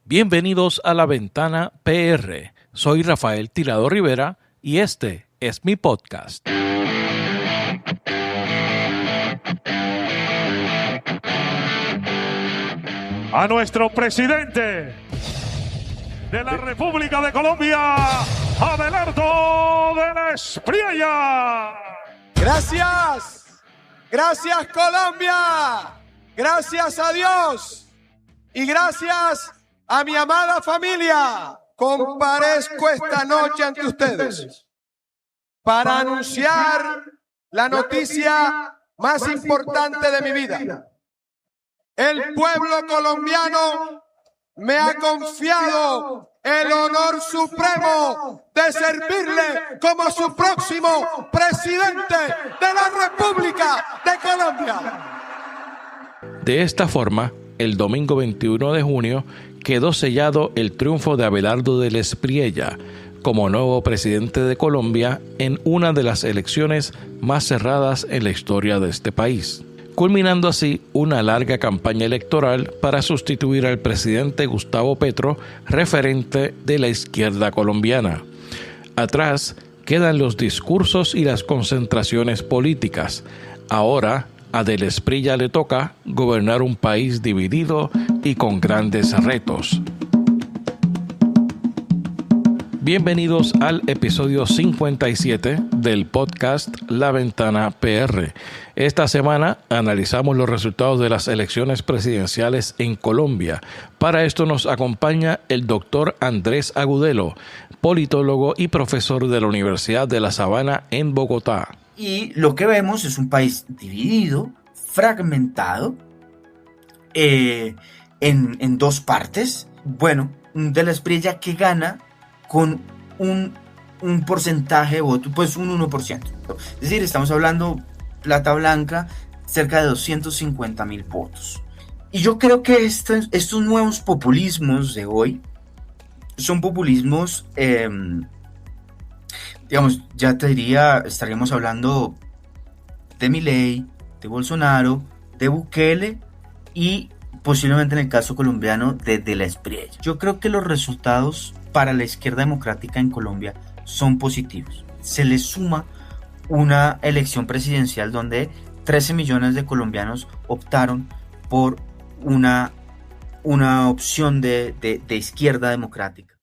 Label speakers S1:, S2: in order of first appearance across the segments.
S1: Bienvenidos a La Ventana PR. Soy Rafael Tirado Rivera y este es mi podcast.
S2: A nuestro presidente de la República de Colombia, Abelardo de la Espriella.
S3: Gracias, gracias Colombia, gracias a Dios y gracias a mi amada familia. Comparezco esta noche ante ustedes para anunciar la noticia más importante de mi vida. El pueblo colombiano me ha confiado el honor supremo de servirle como su próximo presidente de la República de Colombia.
S1: De esta forma, el domingo 21 de junio quedó sellado el triunfo de Abelardo de la Espriella como nuevo presidente de Colombia en una de las elecciones más cerradas en la historia de este país, culminando así una larga campaña electoral para sustituir al presidente Gustavo Petro, referente de la izquierda colombiana. Atrás quedan los discursos y las concentraciones políticas. Ahora a de la Espriella le toca gobernar un país dividido y con grandes retos. Bienvenidos al episodio 57 del podcast La Ventana PR. Esta semana analizamos los resultados de las elecciones presidenciales en Colombia. Para esto nos acompaña el doctor Andrés Agudelo, politólogo y profesor de la Universidad de La Sabana en Bogotá.
S4: Y lo que vemos es un país dividido, fragmentado, en dos partes. Bueno, de la Espriella que gana con un porcentaje de voto, pues un 1%. Es decir, estamos hablando plata blanca, cerca de 250,000 votos. Y yo creo que estos nuevos populismos de hoy son populismos, digamos, ya te diría, estaríamos hablando de Milei, de Bolsonaro, de Bukele y posiblemente en el caso colombiano de la Espriella. Yo creo que los resultados para la izquierda democrática en Colombia son positivos. Se le suma una elección presidencial donde 13 millones de colombianos optaron por una opción de izquierda democrática.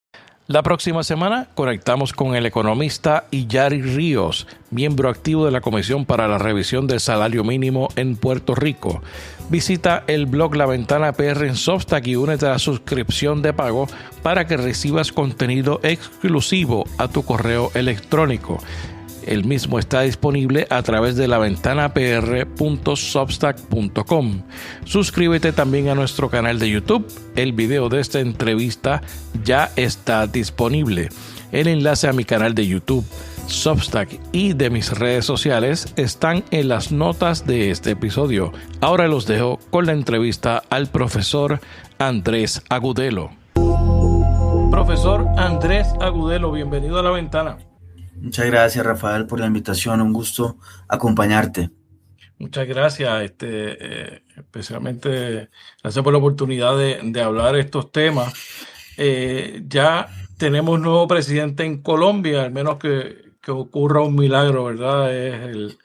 S1: La próxima semana conectamos con el economista Iyari Ríos, miembro activo de la Comisión para la Revisión del Salario Mínimo en Puerto Rico. Visita el blog La Ventana PR en Substack y únete a la suscripción de pago para que recibas contenido exclusivo a tu correo electrónico. El mismo está disponible a través de laventanapr.substack.com. Suscríbete también a nuestro canal de YouTube. El video de esta entrevista ya está disponible. El enlace a mi canal de YouTube, Substack y de mis redes sociales están en las notas de este episodio. Ahora los dejo con la entrevista al profesor Andrés Agudelo. Profesor Andrés Agudelo, bienvenido a La Ventana.
S4: Muchas gracias, Rafael, por la invitación. Un gusto acompañarte.
S1: Muchas gracias, especialmente gracias por la oportunidad de hablar estos temas. Ya tenemos nuevo presidente en Colombia, al menos que ocurra un milagro, ¿verdad? Es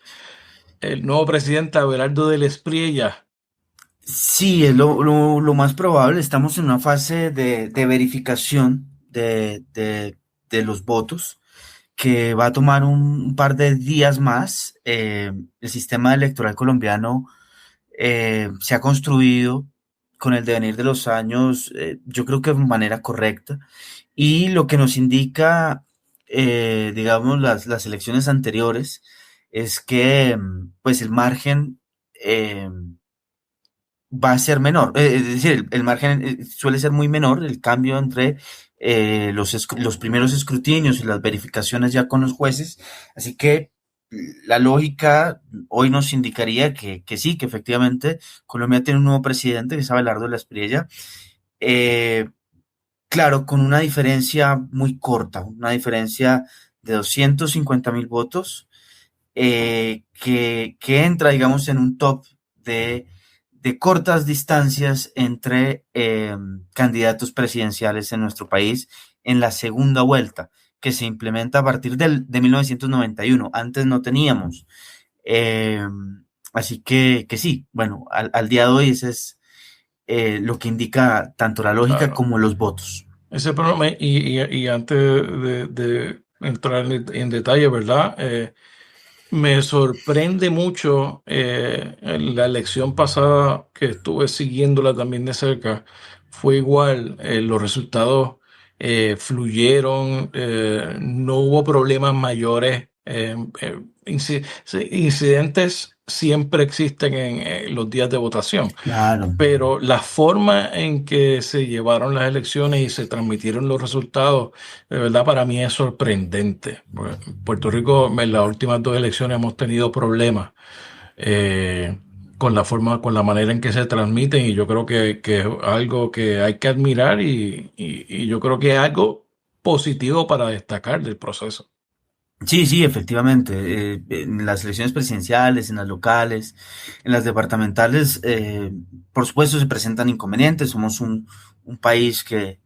S1: el nuevo presidente Abelardo de la Espriella.
S4: Sí, es lo más probable. Estamos en una fase de verificación de los votos, que va a tomar un par de días más. El sistema electoral colombiano se ha construido con el devenir de los años, yo creo que de manera correcta, y lo que nos indica, digamos, las elecciones anteriores es que pues el margen va a ser menor, es decir, el margen suele ser muy menor, el cambio entre los primeros escrutinios y las verificaciones ya con los jueces, así que la lógica hoy nos indicaría que sí, que efectivamente Colombia tiene un nuevo presidente, que es Abelardo de la Espriella, claro, con una diferencia muy corta, una diferencia de 250,000 votos, que entra, digamos, en un top de de cortas distancias entre candidatos presidenciales en nuestro país en la segunda vuelta, que se implementa a partir de 1991. Antes no teníamos. Eh, Así que sí, bueno, al día de hoy ese es lo que indica tanto la lógica
S1: Claro.
S4: como los votos.
S1: Ese problema, y antes de entrar en detalle, ¿verdad? Me sorprende mucho en la elección pasada que estuve siguiéndola también de cerca. Fue igual, los resultados fluyeron, no hubo problemas mayores. Incidentes siempre existen en los días de votación,
S4: Claro.
S1: pero la forma en que se llevaron las elecciones y se transmitieron los resultados, de verdad para mí es sorprendente. En Puerto Rico en las últimas dos elecciones hemos tenido problemas con la forma, con la manera en que se transmiten, y yo creo que es algo que hay que admirar, y yo creo que es algo positivo para destacar del proceso.
S4: Sí, sí, efectivamente. En las elecciones presidenciales, en las locales, en las departamentales, por supuesto se presentan inconvenientes. Somos un país que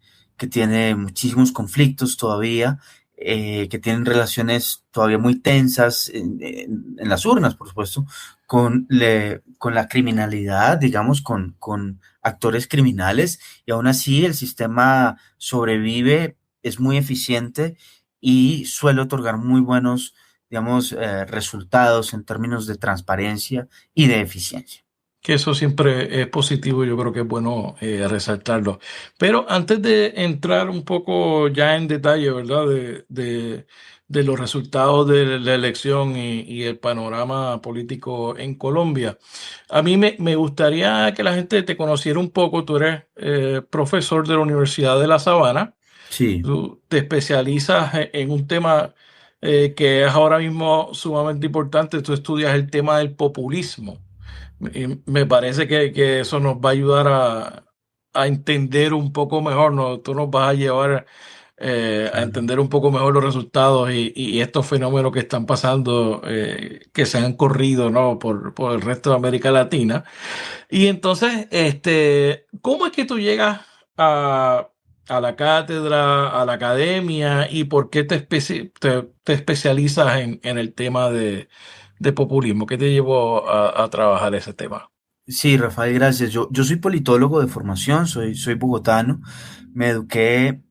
S4: tiene muchísimos conflictos todavía, que tienen relaciones todavía muy tensas en las urnas, por supuesto, con la criminalidad, digamos, con actores criminales, y aún así el sistema sobrevive, es muy eficiente y suele otorgar muy buenos, digamos, resultados en términos de transparencia y de eficiencia.
S1: Que eso siempre es positivo, yo creo que es bueno resaltarlo. Pero antes de entrar un poco ya en detalle, ¿verdad? De los resultados de la elección y el panorama político en Colombia, a mí me gustaría que la gente te conociera un poco. Tú eres profesor de la Universidad de La Sabana.
S4: Sí,
S1: Tú te especializas en un tema que es ahora mismo sumamente importante. Tú estudias el tema del populismo. Y me parece que eso nos va a ayudar a entender un poco mejor, ¿no? Tú nos vas a llevar a
S4: claro.
S1: entender un poco mejor los resultados y estos fenómenos que están pasando, que se han corrido, ¿no? Por el resto de América Latina. Y entonces, ¿cómo es que tú llegas a, a la cátedra, a la academia, y por qué te especializas en el tema de populismo? ¿Qué te llevó a trabajar ese tema?
S4: Sí, Rafael, gracias. Yo soy politólogo de formación, soy bogotano. Me eduqué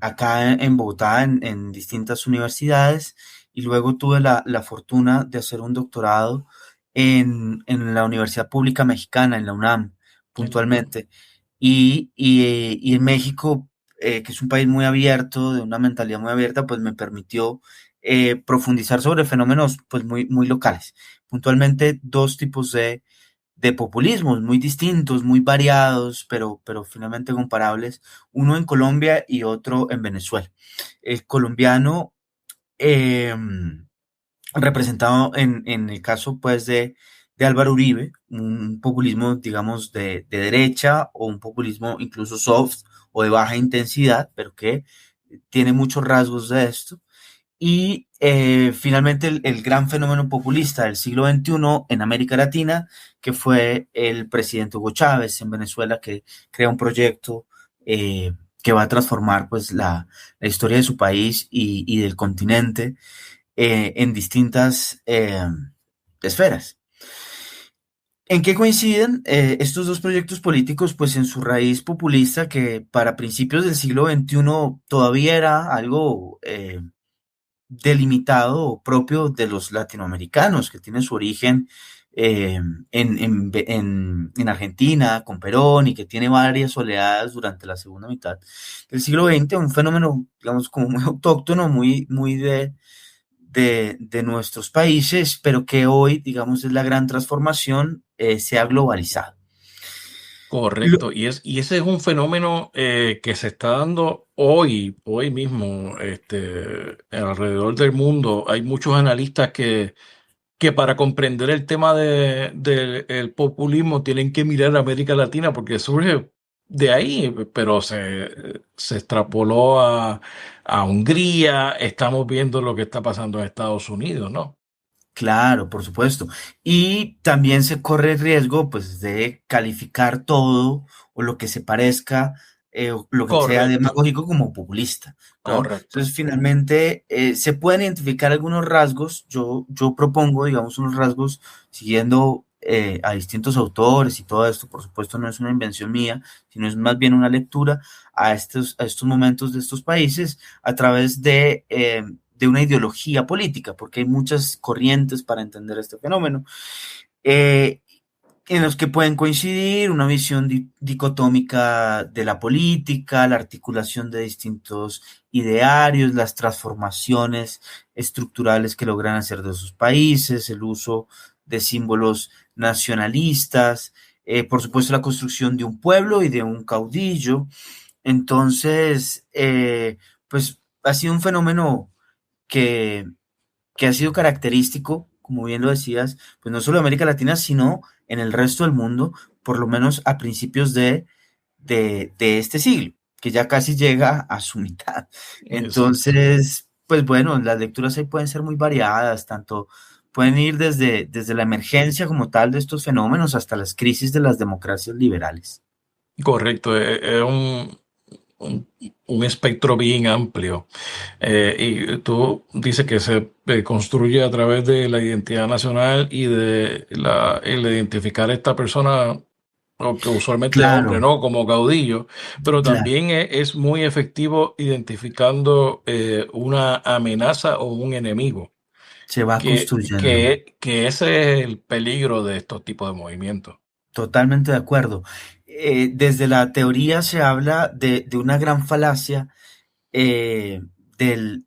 S4: acá en Bogotá en distintas universidades, y luego tuve la fortuna de hacer un doctorado en la Universidad Pública Mexicana, en la UNAM,
S1: Entiendo.
S4: puntualmente. Y en México, que es un país muy abierto, de una mentalidad muy abierta, pues me permitió profundizar sobre fenómenos pues muy locales. Puntualmente dos tipos de populismos muy distintos, muy variados, pero finalmente comparables, uno en Colombia y otro en Venezuela. El colombiano, eh, representado en el caso pues de Álvaro Uribe, un populismo, digamos, de derecha, o un populismo incluso soft o de baja intensidad, pero que tiene muchos rasgos de esto. Y finalmente el gran fenómeno populista del siglo XXI en América Latina, que fue el presidente Hugo Chávez en Venezuela, que crea un proyecto que va a transformar pues la historia de su país y del continente en distintas esferas. ¿En qué coinciden estos dos proyectos políticos? Pues en su raíz populista, que para principios del siglo XXI todavía era algo delimitado o propio de los latinoamericanos, que tiene su origen en Argentina, con Perón, y que tiene varias oleadas durante la segunda mitad del siglo XX, un fenómeno, digamos, como muy autóctono, muy de nuestros países, pero que hoy, digamos, es la gran transformación, se ha globalizado.
S1: Correcto, y ese es un fenómeno que se está dando hoy mismo, alrededor del mundo. Hay muchos analistas que para comprender el tema del populismo tienen que mirar a América Latina, porque surge de ahí, pero se extrapoló a Hungría. Estamos viendo lo que está pasando en Estados Unidos, ¿no?
S4: Claro, por supuesto. Y también se corre el riesgo, pues, de calificar todo o lo que se parezca, o lo que sea
S1: Correcto,
S4: demagógico como populista, ¿no?
S1: correcto.
S4: Entonces, finalmente, se pueden identificar algunos rasgos. Yo propongo, digamos, unos rasgos siguiendo a distintos autores y todo esto. Por supuesto, no es una invención mía, sino es más bien una lectura a estos momentos de estos países a través de una ideología política, porque hay muchas corrientes para entender este fenómeno, eh, en los que pueden coincidir una visión dicotómica de la política, la articulación de distintos idearios, las transformaciones estructurales que logran hacer de sus países, el uso de símbolos nacionalistas, por supuesto la construcción de un pueblo y de un caudillo. Entonces, pues ha sido un fenómeno que, que ha sido característico, como bien lo decías, pues no solo de América Latina, sino en el resto del mundo, por lo menos a principios de este siglo, que ya casi llega a su mitad.
S1: Exacto.
S4: Entonces, pues bueno, las lecturas ahí pueden ser muy variadas, tanto pueden ir desde la emergencia como tal de estos fenómenos hasta las crisis de las democracias liberales.
S1: Correcto, es un- un espectro bien amplio. Y tú dices que se construye a través de la identidad nacional y de el identificar a esta persona, o que usualmente es hombre,
S4: Claro,
S1: ¿no? Como caudillo, pero
S4: claro,
S1: también es muy efectivo identificando una amenaza o un enemigo,
S4: se va construyendo.
S1: que ese es el peligro de estos tipos de movimientos.
S4: Totalmente de acuerdo. Desde la teoría se habla de una gran falacia eh, del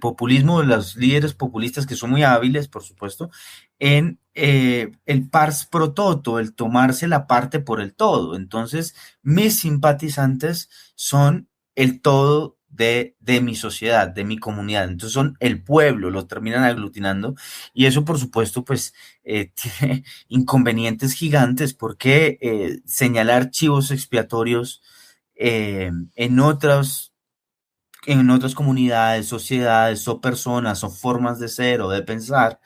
S4: populismo, de los líderes populistas que son muy hábiles, por supuesto, en el pars pro toto, el tomarse la parte por el todo. Entonces, mis simpatizantes son el todo de mi sociedad, de mi comunidad. Entonces son el pueblo, lo terminan aglutinando y eso, por supuesto, pues tiene inconvenientes gigantes porque señalar chivos expiatorios en en otras comunidades, sociedades o personas o formas de ser o de pensar,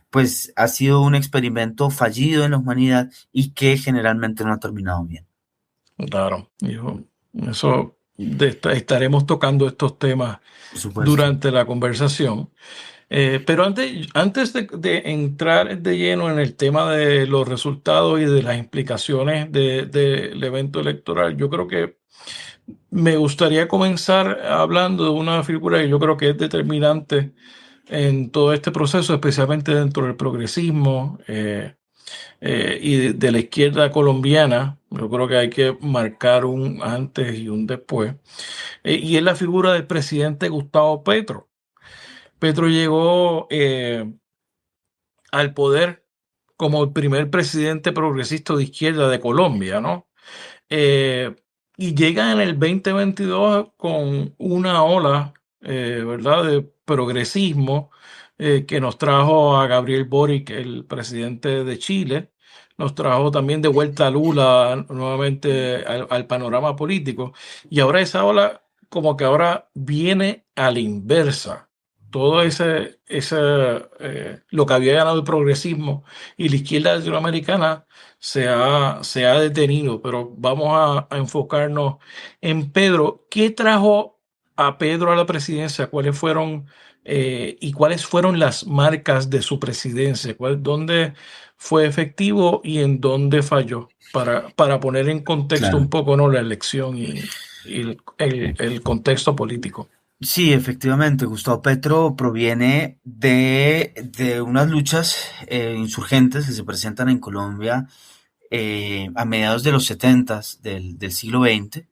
S4: pues ha sido un experimento fallido en la humanidad y que generalmente no ha terminado bien.
S1: Claro, eso estaremos tocando estos temas
S4: Por supuesto.
S1: durante la conversación. Pero antes de entrar de lleno en el tema de los resultados y de las implicaciones del evento electoral, yo creo que me gustaría comenzar hablando de una figura que yo creo que es determinante en todo este proceso, especialmente dentro del progresismo y de la izquierda colombiana. Yo creo que hay que marcar un antes y un después. Y es la figura del presidente Gustavo Petro. Petro llegó al poder como el primer presidente progresista de izquierda de Colombia, ¿no? Eh, y llega en el 2022 con una ola, ¿verdad?, de progresismo que nos trajo a Gabriel Boric, el presidente de Chile, nos trajo también de vuelta a Lula nuevamente al panorama político, y ahora esa ola como que ahora viene a la inversa. Todo lo que había ganado el progresismo y la izquierda latinoamericana se ha detenido, pero vamos a enfocarnos en Pedro. ¿Qué trajo a Pedro a la presidencia? ¿Cuáles fueron y cuáles fueron las marcas de su presidencia? ¿Dónde fue efectivo y en dónde falló? Para poner en contexto un
S4: Claro.
S1: poco, ¿no?, la elección y el contexto político.
S4: Sí, efectivamente, Gustavo Petro proviene de unas luchas insurgentes que se presentan en Colombia a mediados de los 70 del siglo XX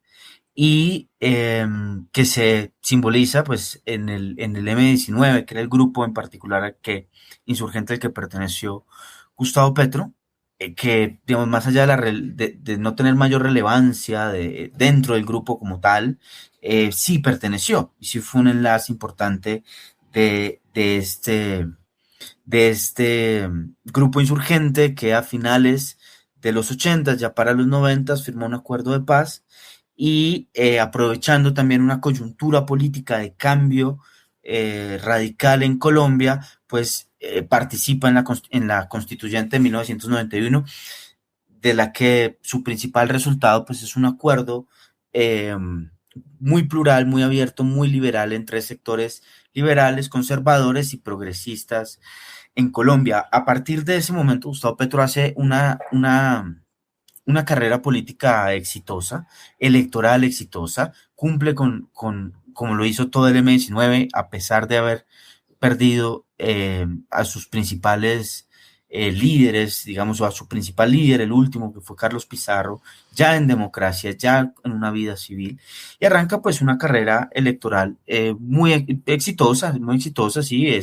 S4: y que se simboliza pues en el M-19, que era el grupo en particular insurgente al que perteneció Gustavo Petro, que digamos más allá de no tener mayor relevancia dentro del grupo como tal, sí perteneció y sí fue un enlace importante de, de este, de este grupo insurgente que a finales de los 80, ya para los 90, firmó un acuerdo de paz y aprovechando también una coyuntura política de cambio radical en Colombia, pues participa en la constituyente de 1991, de la que su principal resultado pues, es un acuerdo muy plural, muy abierto, muy liberal entre sectores liberales, conservadores y progresistas en Colombia. A partir de ese momento, Gustavo Petro hace una carrera política exitosa, electoral exitosa, cumple como lo hizo todo el M-19, a pesar de haber perdido a sus principales líderes, digamos, o a su principal líder, el último, que fue Carlos Pizarro, ya en democracia, ya en una vida civil, y arranca pues una carrera electoral muy exitosa, sí,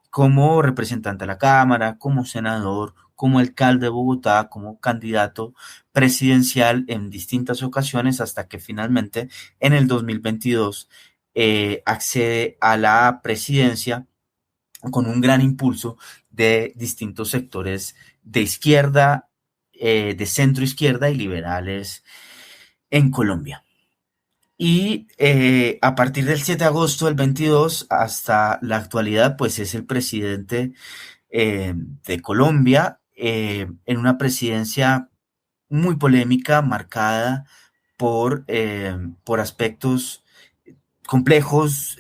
S4: como representante de la Cámara, como senador, como alcalde de Bogotá, como candidato presidencial en distintas ocasiones, hasta que finalmente en el 2022 accede a la presidencia con un gran impulso de distintos sectores de izquierda, de centro izquierda y liberales en Colombia. Y a partir del 7 de agosto del 22 hasta la actualidad, pues es el presidente de Colombia, en una presidencia muy polémica, marcada por aspectos complejos,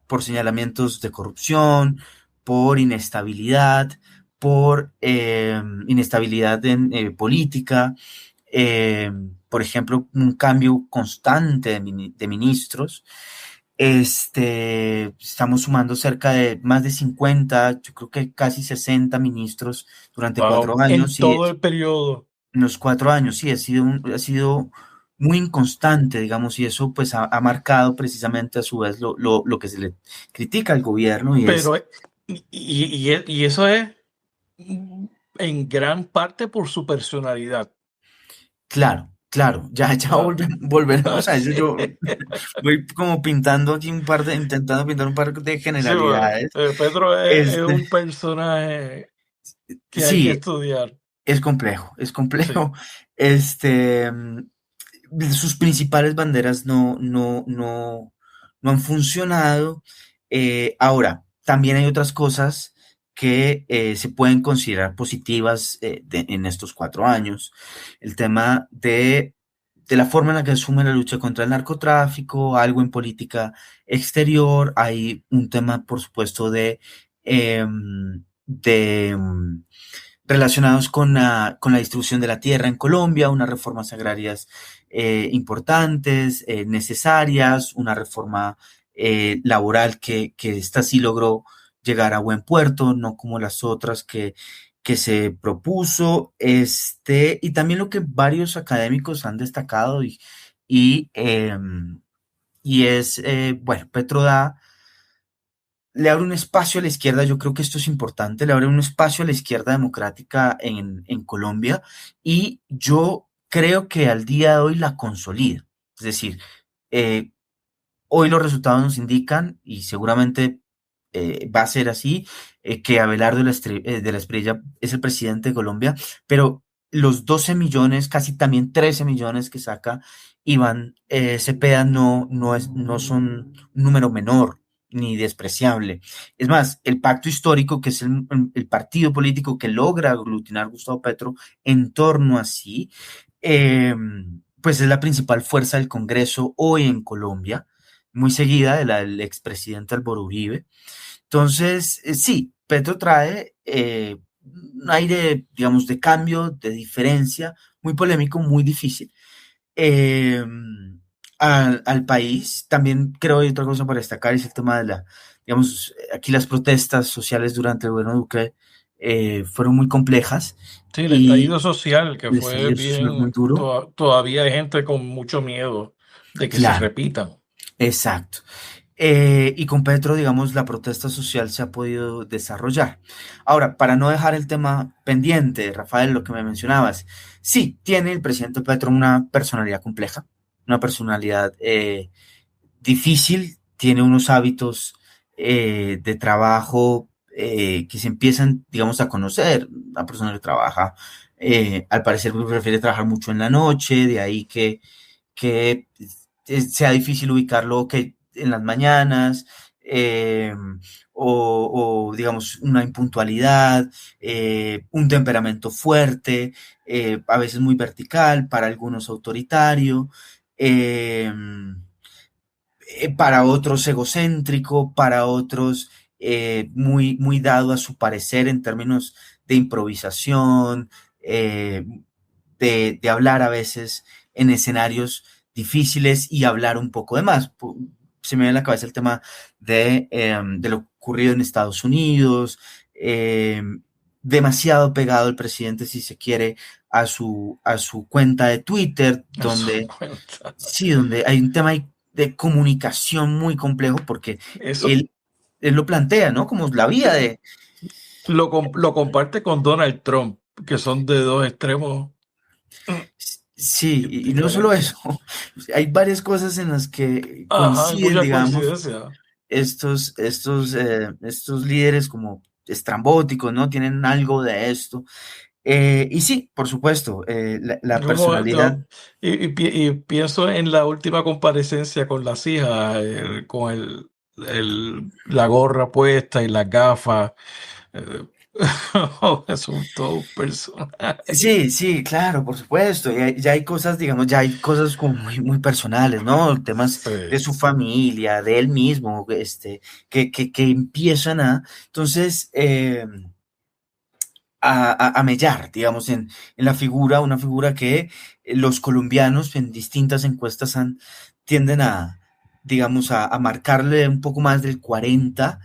S4: por señalamientos de corrupción, por inestabilidad, por inestabilidad en política, por ejemplo, un cambio constante de ministros. Estamos sumando cerca de más de 50, yo creo que casi 60 ministros durante 4 años.
S1: En todo el periodo.
S4: En los 4 años, sí, ha sido muy inconstante, digamos, y eso pues ha marcado precisamente a su vez lo que se le critica al gobierno.
S1: Y eso es en gran parte por su personalidad.
S4: Claro, ya volveremos a eso. Yo voy como intentando pintar un par de generalidades.
S1: Sí, Pedro es un personaje que hay que estudiar.
S4: Es complejo. Sí. Sus principales banderas no han funcionado. Ahora, también hay otras cosas que se pueden considerar positivas en estos 4 años. El tema de la forma en la que asume la lucha contra el narcotráfico, algo en política exterior. Hay un tema, por supuesto, relacionados con la distribución de la tierra en Colombia, unas reformas agrarias importantes, necesarias, una reforma laboral que esta sí logró llegar a buen puerto, no como las otras que se propuso, y también lo que varios académicos han destacado y es, bueno, Petro le abre un espacio a la izquierda. Yo creo que esto es importante, le abre un espacio a la izquierda democrática en Colombia, y yo creo que al día de hoy la consolida. Es decir, hoy los resultados nos indican, y seguramente va a ser así, que Abelardo de la Espriella es el presidente de Colombia, pero los 12 millones, casi también 13 millones que saca Iván Cepeda no son un número menor ni despreciable. Es más, el pacto histórico, que es el partido político que logra aglutinar Gustavo Petro en torno a sí, pues es la principal fuerza del Congreso hoy en Colombia, muy seguida del expresidente Álvaro Uribe. Entonces, sí, Petro trae un aire, digamos, de cambio, de diferencia, muy polémico, muy difícil al país. También creo que hay otra cosa para destacar, es el tema de digamos, aquí las protestas sociales durante el gobierno de Duque fueron muy complejas.
S1: Sí, el estallido social, que fue bien
S4: muy duro.
S1: Todavía hay gente con mucho miedo de que se repitan.
S4: Exacto. Y con Petro, digamos, la protesta social se ha podido desarrollar. Ahora, para no dejar el tema pendiente, Rafael, lo que me mencionabas, sí, tiene el presidente Petro una personalidad compleja, una personalidad difícil, tiene unos hábitos de trabajo que se empiezan, digamos, a conocer. Una persona que trabaja, al parecer prefiere trabajar mucho en la noche, de ahí que sea difícil ubicarlo en las mañanas, eh, digamos, una impuntualidad, un temperamento fuerte, a veces muy vertical, para algunos autoritario, eh, para otros egocéntrico, para otros muy dado a su parecer en términos de improvisación, eh, de hablar a veces en escenarios difíciles y hablar un poco de más. Se me viene a la cabeza el tema de lo ocurrido en Estados Unidos, demasiado pegado el presidente, si se quiere, a su cuenta de Twitter, donde, sí, donde hay un tema de comunicación muy complejo, porque
S1: Eso
S4: él lo plantea, ¿no? Como la vía de...
S1: lo comparte con Donald Trump, que son de dos extremos
S4: Sí, y no solo
S1: diferentes.
S4: eso, hay varias cosas en las que
S1: Ajá, hay
S4: coinciden,
S1: mucha
S4: digamos,
S1: coincidencia.
S4: estos líderes como estrambóticos, ¿no? Tienen algo de esto. Y sí, por supuesto, la personalidad,
S1: Y pienso en la última comparecencia con las hijas, con la gorra puesta y las gafas. eh, es un todo un personaje.
S4: sí, sí, claro, por supuesto. Ya hay cosas, digamos, ya hay cosas como muy personales, ¿no? Temas de
S1: Sí,
S4: su familia, de él mismo, que empiezan entonces, a mellar, digamos, en la figura, una figura que los colombianos en distintas encuestas tienden digamos, a marcarle un poco más del 40,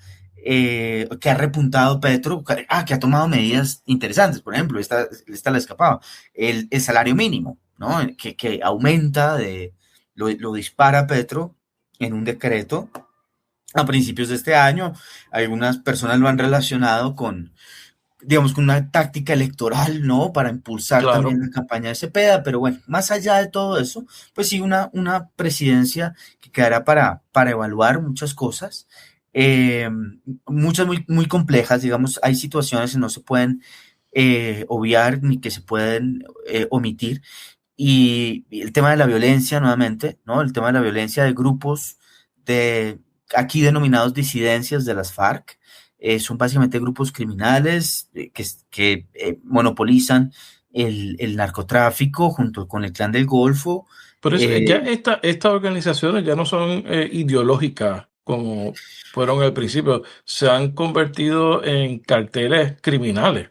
S4: que ha repuntado Petro, que ha tomado medidas interesantes, por ejemplo, esta la escapaba, el salario mínimo, ¿no? Que aumenta, lo dispara Petro en un decreto a principios de este año. Algunas personas lo han relacionado con, digamos, con una táctica electoral, ¿no? Para impulsar también
S1: claro.
S4: la campaña de Cepeda, pero bueno, más allá de todo eso, pues sí, una presidencia que quedará para evaluar muchas cosas, eh, muchas muy complejas, digamos, hay situaciones que no se pueden obviar ni que se pueden omitir, y el tema de la violencia, nuevamente, ¿no? El tema de la violencia de grupos de aquí denominados disidencias de las FARC, son básicamente grupos criminales que monopolizan el narcotráfico junto con el Clan del Golfo.
S1: Por eso ya
S4: eh,
S1: estas organizaciones ya no son ideológicas como fueron al principio, se han convertido en carteles criminales.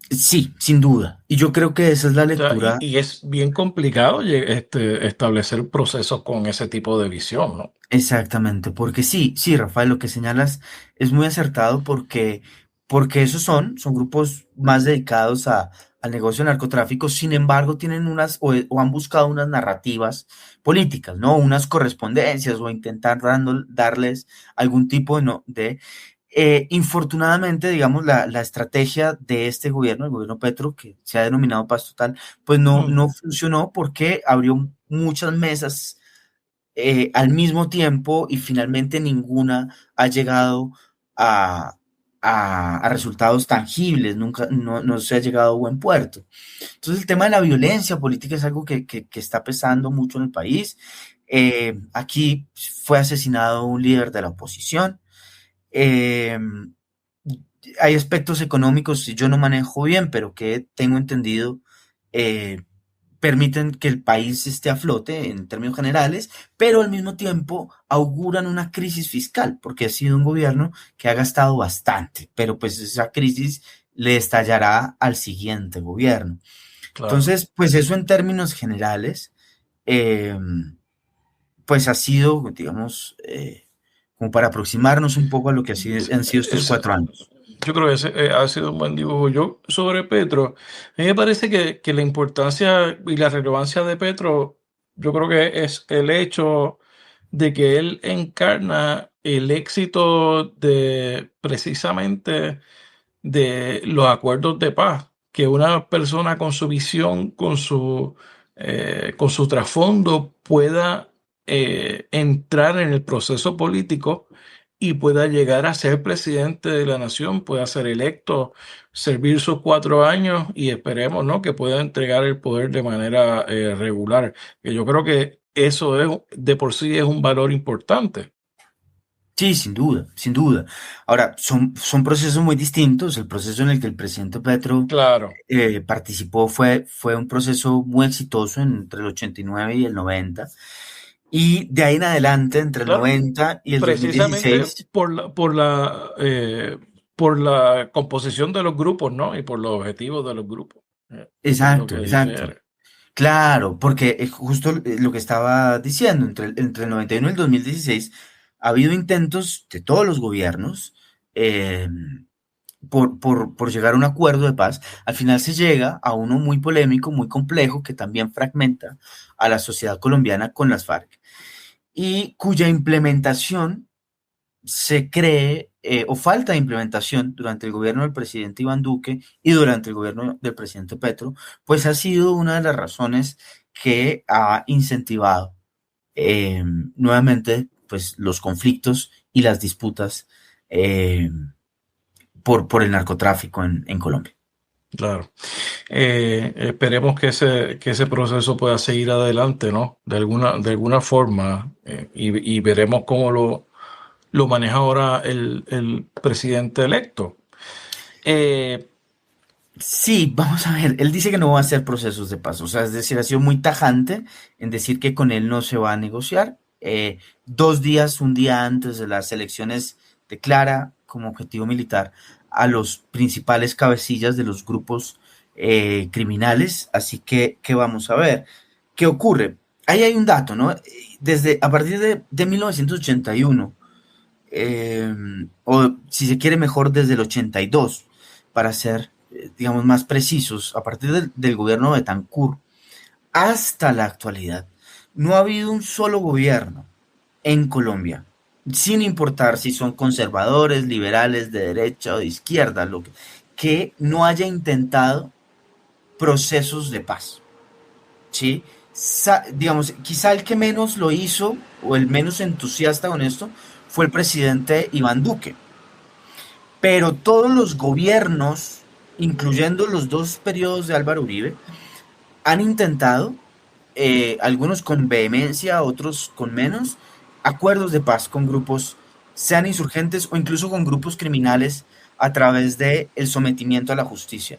S4: sí, sin duda. Y yo creo que esa es la
S1: O sea,
S4: lectura.
S1: y es bien complicado establecer procesos con ese tipo de visión, ¿no?
S4: Exactamente, porque sí, sí, Rafael, lo que señalas es muy acertado porque esos son grupos más dedicados al negocio de narcotráfico. Sin embargo, tienen o han buscado unas narrativas políticas, ¿no? Unas correspondencias o intentar darles algún tipo infortunadamente, digamos, la estrategia de este gobierno, el gobierno Petro, que se ha denominado paz total, pues no
S1: Mm.
S4: funcionó porque abrió muchas mesas al mismo tiempo y finalmente ninguna ha llegado a, a resultados tangibles, nunca no se ha llegado a buen puerto. Entonces el tema de la violencia política es algo que está pesando mucho en el país. Aquí fue asesinado un líder de la oposición. Eh, Hay aspectos económicos que yo no manejo bien, pero que tengo entendido eh, permiten que el país esté a flote en términos generales, pero al mismo tiempo auguran una crisis fiscal, porque ha sido un gobierno que ha gastado bastante, pero pues esa crisis le estallará al siguiente gobierno.
S1: Claro.
S4: Entonces, pues eso en términos generales, eh, pues ha sido, digamos, como para aproximarnos un poco a lo que han sido estos
S1: Es-
S4: 4 años.
S1: yo creo que ese ha sido un buen dibujo. Yo, sobre Petro, a mí me parece que la importancia y la relevancia de Petro, yo creo que es el hecho de que él encarna el éxito de precisamente de los acuerdos de paz, que una persona con su visión, con su trasfondo pueda entrar en el proceso político y pueda llegar a ser presidente de la nación, pueda ser electo, servir sus 4 años y esperemos, ¿no?, que pueda entregar el poder de manera regular. Que yo creo que eso es, de por sí es un valor importante.
S4: Sí, sin duda, sin duda. Ahora, son procesos muy distintos. El proceso en el que el presidente Petro
S1: Claro,
S4: participó fue un proceso muy exitoso entre el 89 y el 90. Y de ahí en adelante, entre el
S1: claro.
S4: 90 y el
S1: Precisamente
S4: 2016,
S1: por la composición de los grupos, ¿no? Y por los objetivos de los grupos. Es lo que
S4: exacto, exacto.
S1: difiere.
S4: Claro, porque es justo lo que estaba diciendo, entre el 91 y el 2016 ha habido intentos de todos los gobiernos eh, por llegar a un acuerdo de paz. Al final se llega a uno muy polémico, muy complejo, que también fragmenta a la sociedad colombiana con las FARC y cuya implementación se cree o falta de implementación durante el gobierno del presidente Iván Duque y durante el gobierno del presidente Petro, pues ha sido una de las razones que ha incentivado nuevamente pues los conflictos y las disputas eh, por el narcotráfico en Colombia.
S1: Claro. Esperemos que ese proceso pueda seguir adelante, ¿no? De alguna forma. Y veremos cómo lo maneja ahora el presidente electo. Eh,
S4: Sí, vamos a ver, él dice que no va a hacer procesos de paz, o sea, es decir, ha sido muy tajante en decir que con él no se va a negociar. 2 días, un día antes de las elecciones, declara como objetivo militar a los principales cabecillas de los grupos criminales, así que, ¿qué vamos a ver? ¿Qué ocurre? Ahí hay un dato, ¿no? A partir de 1981, eh, o si se quiere mejor desde el 82, para ser, digamos, más precisos, a partir del gobierno de Betancourt hasta la actualidad, no ha habido un solo gobierno en Colombia, sin importar si son conservadores, liberales, de derecha o de izquierda, que no haya intentado procesos de paz, ¿sí? Digamos, quizá el que menos lo hizo o el menos entusiasta con esto fue el presidente Iván Duque, pero todos los gobiernos, incluyendo los dos periodos de Álvaro Uribe, han intentado, algunos con vehemencia, otros con menos, acuerdos de paz con grupos, sean insurgentes o incluso con grupos criminales a través de el sometimiento a la justicia.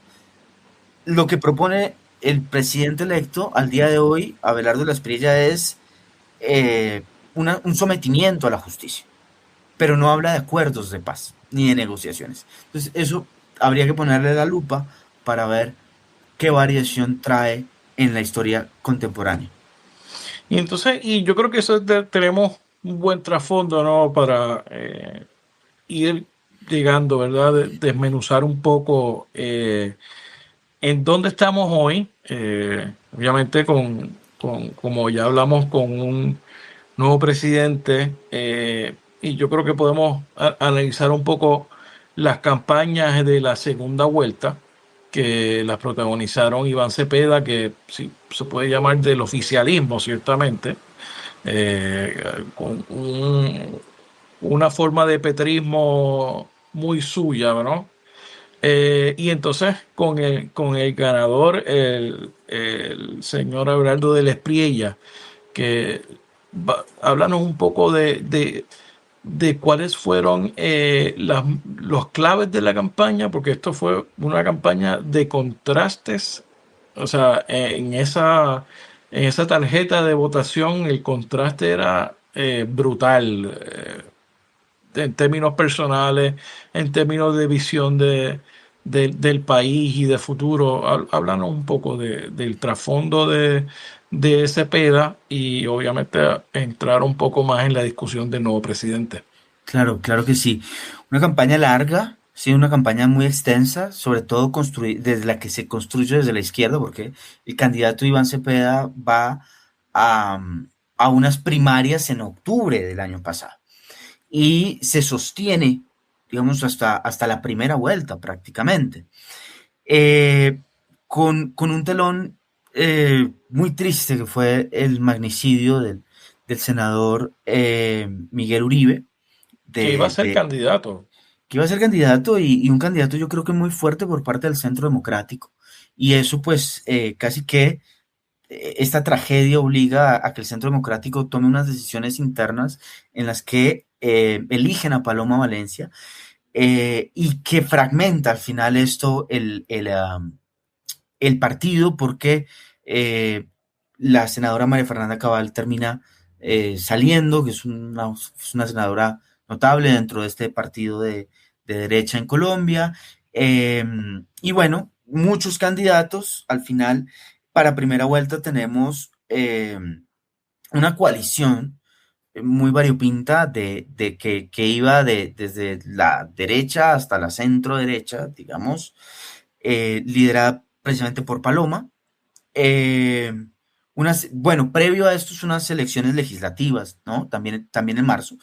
S4: Lo que propone el presidente electo al día de hoy, Abelardo Lasprilla, es un sometimiento a la justicia, pero no habla de acuerdos de paz ni de negociaciones. Entonces, eso habría que ponerle la lupa para ver qué variación trae en la historia contemporánea.
S1: y entonces, y yo creo que tenemos un buen trasfondo, ¿no? Para ir llegando, ¿verdad? Desmenuzar un poco en dónde estamos hoy. Obviamente, como ya hablamos, con un nuevo presidente, y yo creo que podemos analizar un poco las campañas de la segunda vuelta que las protagonizaron Iván Cepeda, que sí, se puede llamar del oficialismo, ciertamente, con una forma de petrismo muy suya, ¿no? Y entonces con el ganador, el señor Abelardo de la Espriella, que háblanos un poco de cuáles fueron los claves de la campaña, porque esto fue una campaña de contrastes. O sea, en esa tarjeta de votación el contraste era brutal, en términos personales, en términos de visión del país y de futuro. Háblanos un poco del trasfondo de Cepeda y obviamente entrar un poco más en la discusión del nuevo presidente.
S4: Claro, claro que sí. Una campaña larga, sí, una campaña muy extensa, sobre todo desde la que se construye desde la izquierda, porque el candidato Iván Cepeda va a, a unas primarias en octubre del año pasado y se sostiene, digamos, hasta la primera vuelta prácticamente, eh, con un telón muy triste que fue el magnicidio del senador Miguel Uribe,
S1: Que iba a
S4: de,
S1: ser
S4: de-
S1: candidato.
S4: que iba a ser candidato y un candidato yo creo que muy fuerte por parte del Centro Democrático. Y eso pues casi que esta tragedia obliga a que el Centro Democrático tome unas decisiones internas en las que eligen a Paloma Valencia, y que fragmenta al final esto el partido, porque la senadora María Fernanda Cabal termina saliendo, que es una senadora notable dentro de este partido de derecha en Colombia. Y bueno, muchos candidatos. Al final, para primera vuelta tenemos una coalición muy variopinta que iba desde la derecha hasta la centro derecha, digamos, liderada precisamente por Paloma. Bueno, previo a esto, unas elecciones legislativas, ¿no? También en marzo,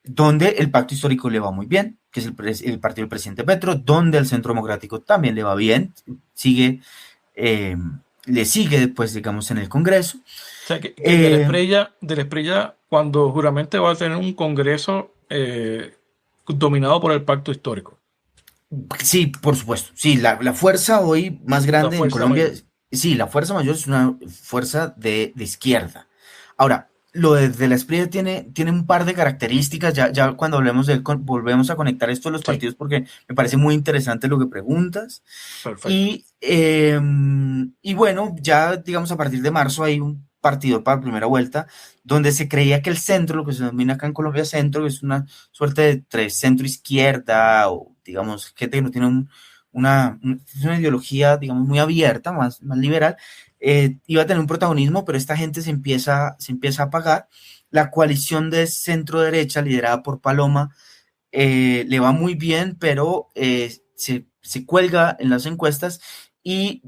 S4: donde el Pacto Histórico le va muy bien, que es el partido del presidente Petro, donde el Centro Democrático también le va bien, le sigue, pues, digamos, en el Congreso.
S1: O sea, que de la Espriella, cuando juramente va a tener un Congreso dominado por el Pacto Histórico.
S4: Sí, por supuesto. Sí, la fuerza hoy más grande en Colombia, mayor. Sí, la fuerza mayor es una fuerza de izquierda. Ahora, lo de la Espriella tiene un par de características. Ya cuando hablemos de él, volvemos a conectar esto a los partidos, porque me parece muy interesante lo que preguntas. Perfecto. Y bueno, ya digamos a partir de marzo hay un partido para primera vuelta, donde se creía que el centro, lo que se denomina acá en Colombia centro, es una suerte de centro izquierda, o digamos, gente que no tiene una ideología, digamos, muy abierta, más liberal, iba a tener un protagonismo, pero esta gente se empieza a apagar. La coalición de centro derecha, liderada por Paloma, le va muy bien, pero se cuelga en las encuestas, y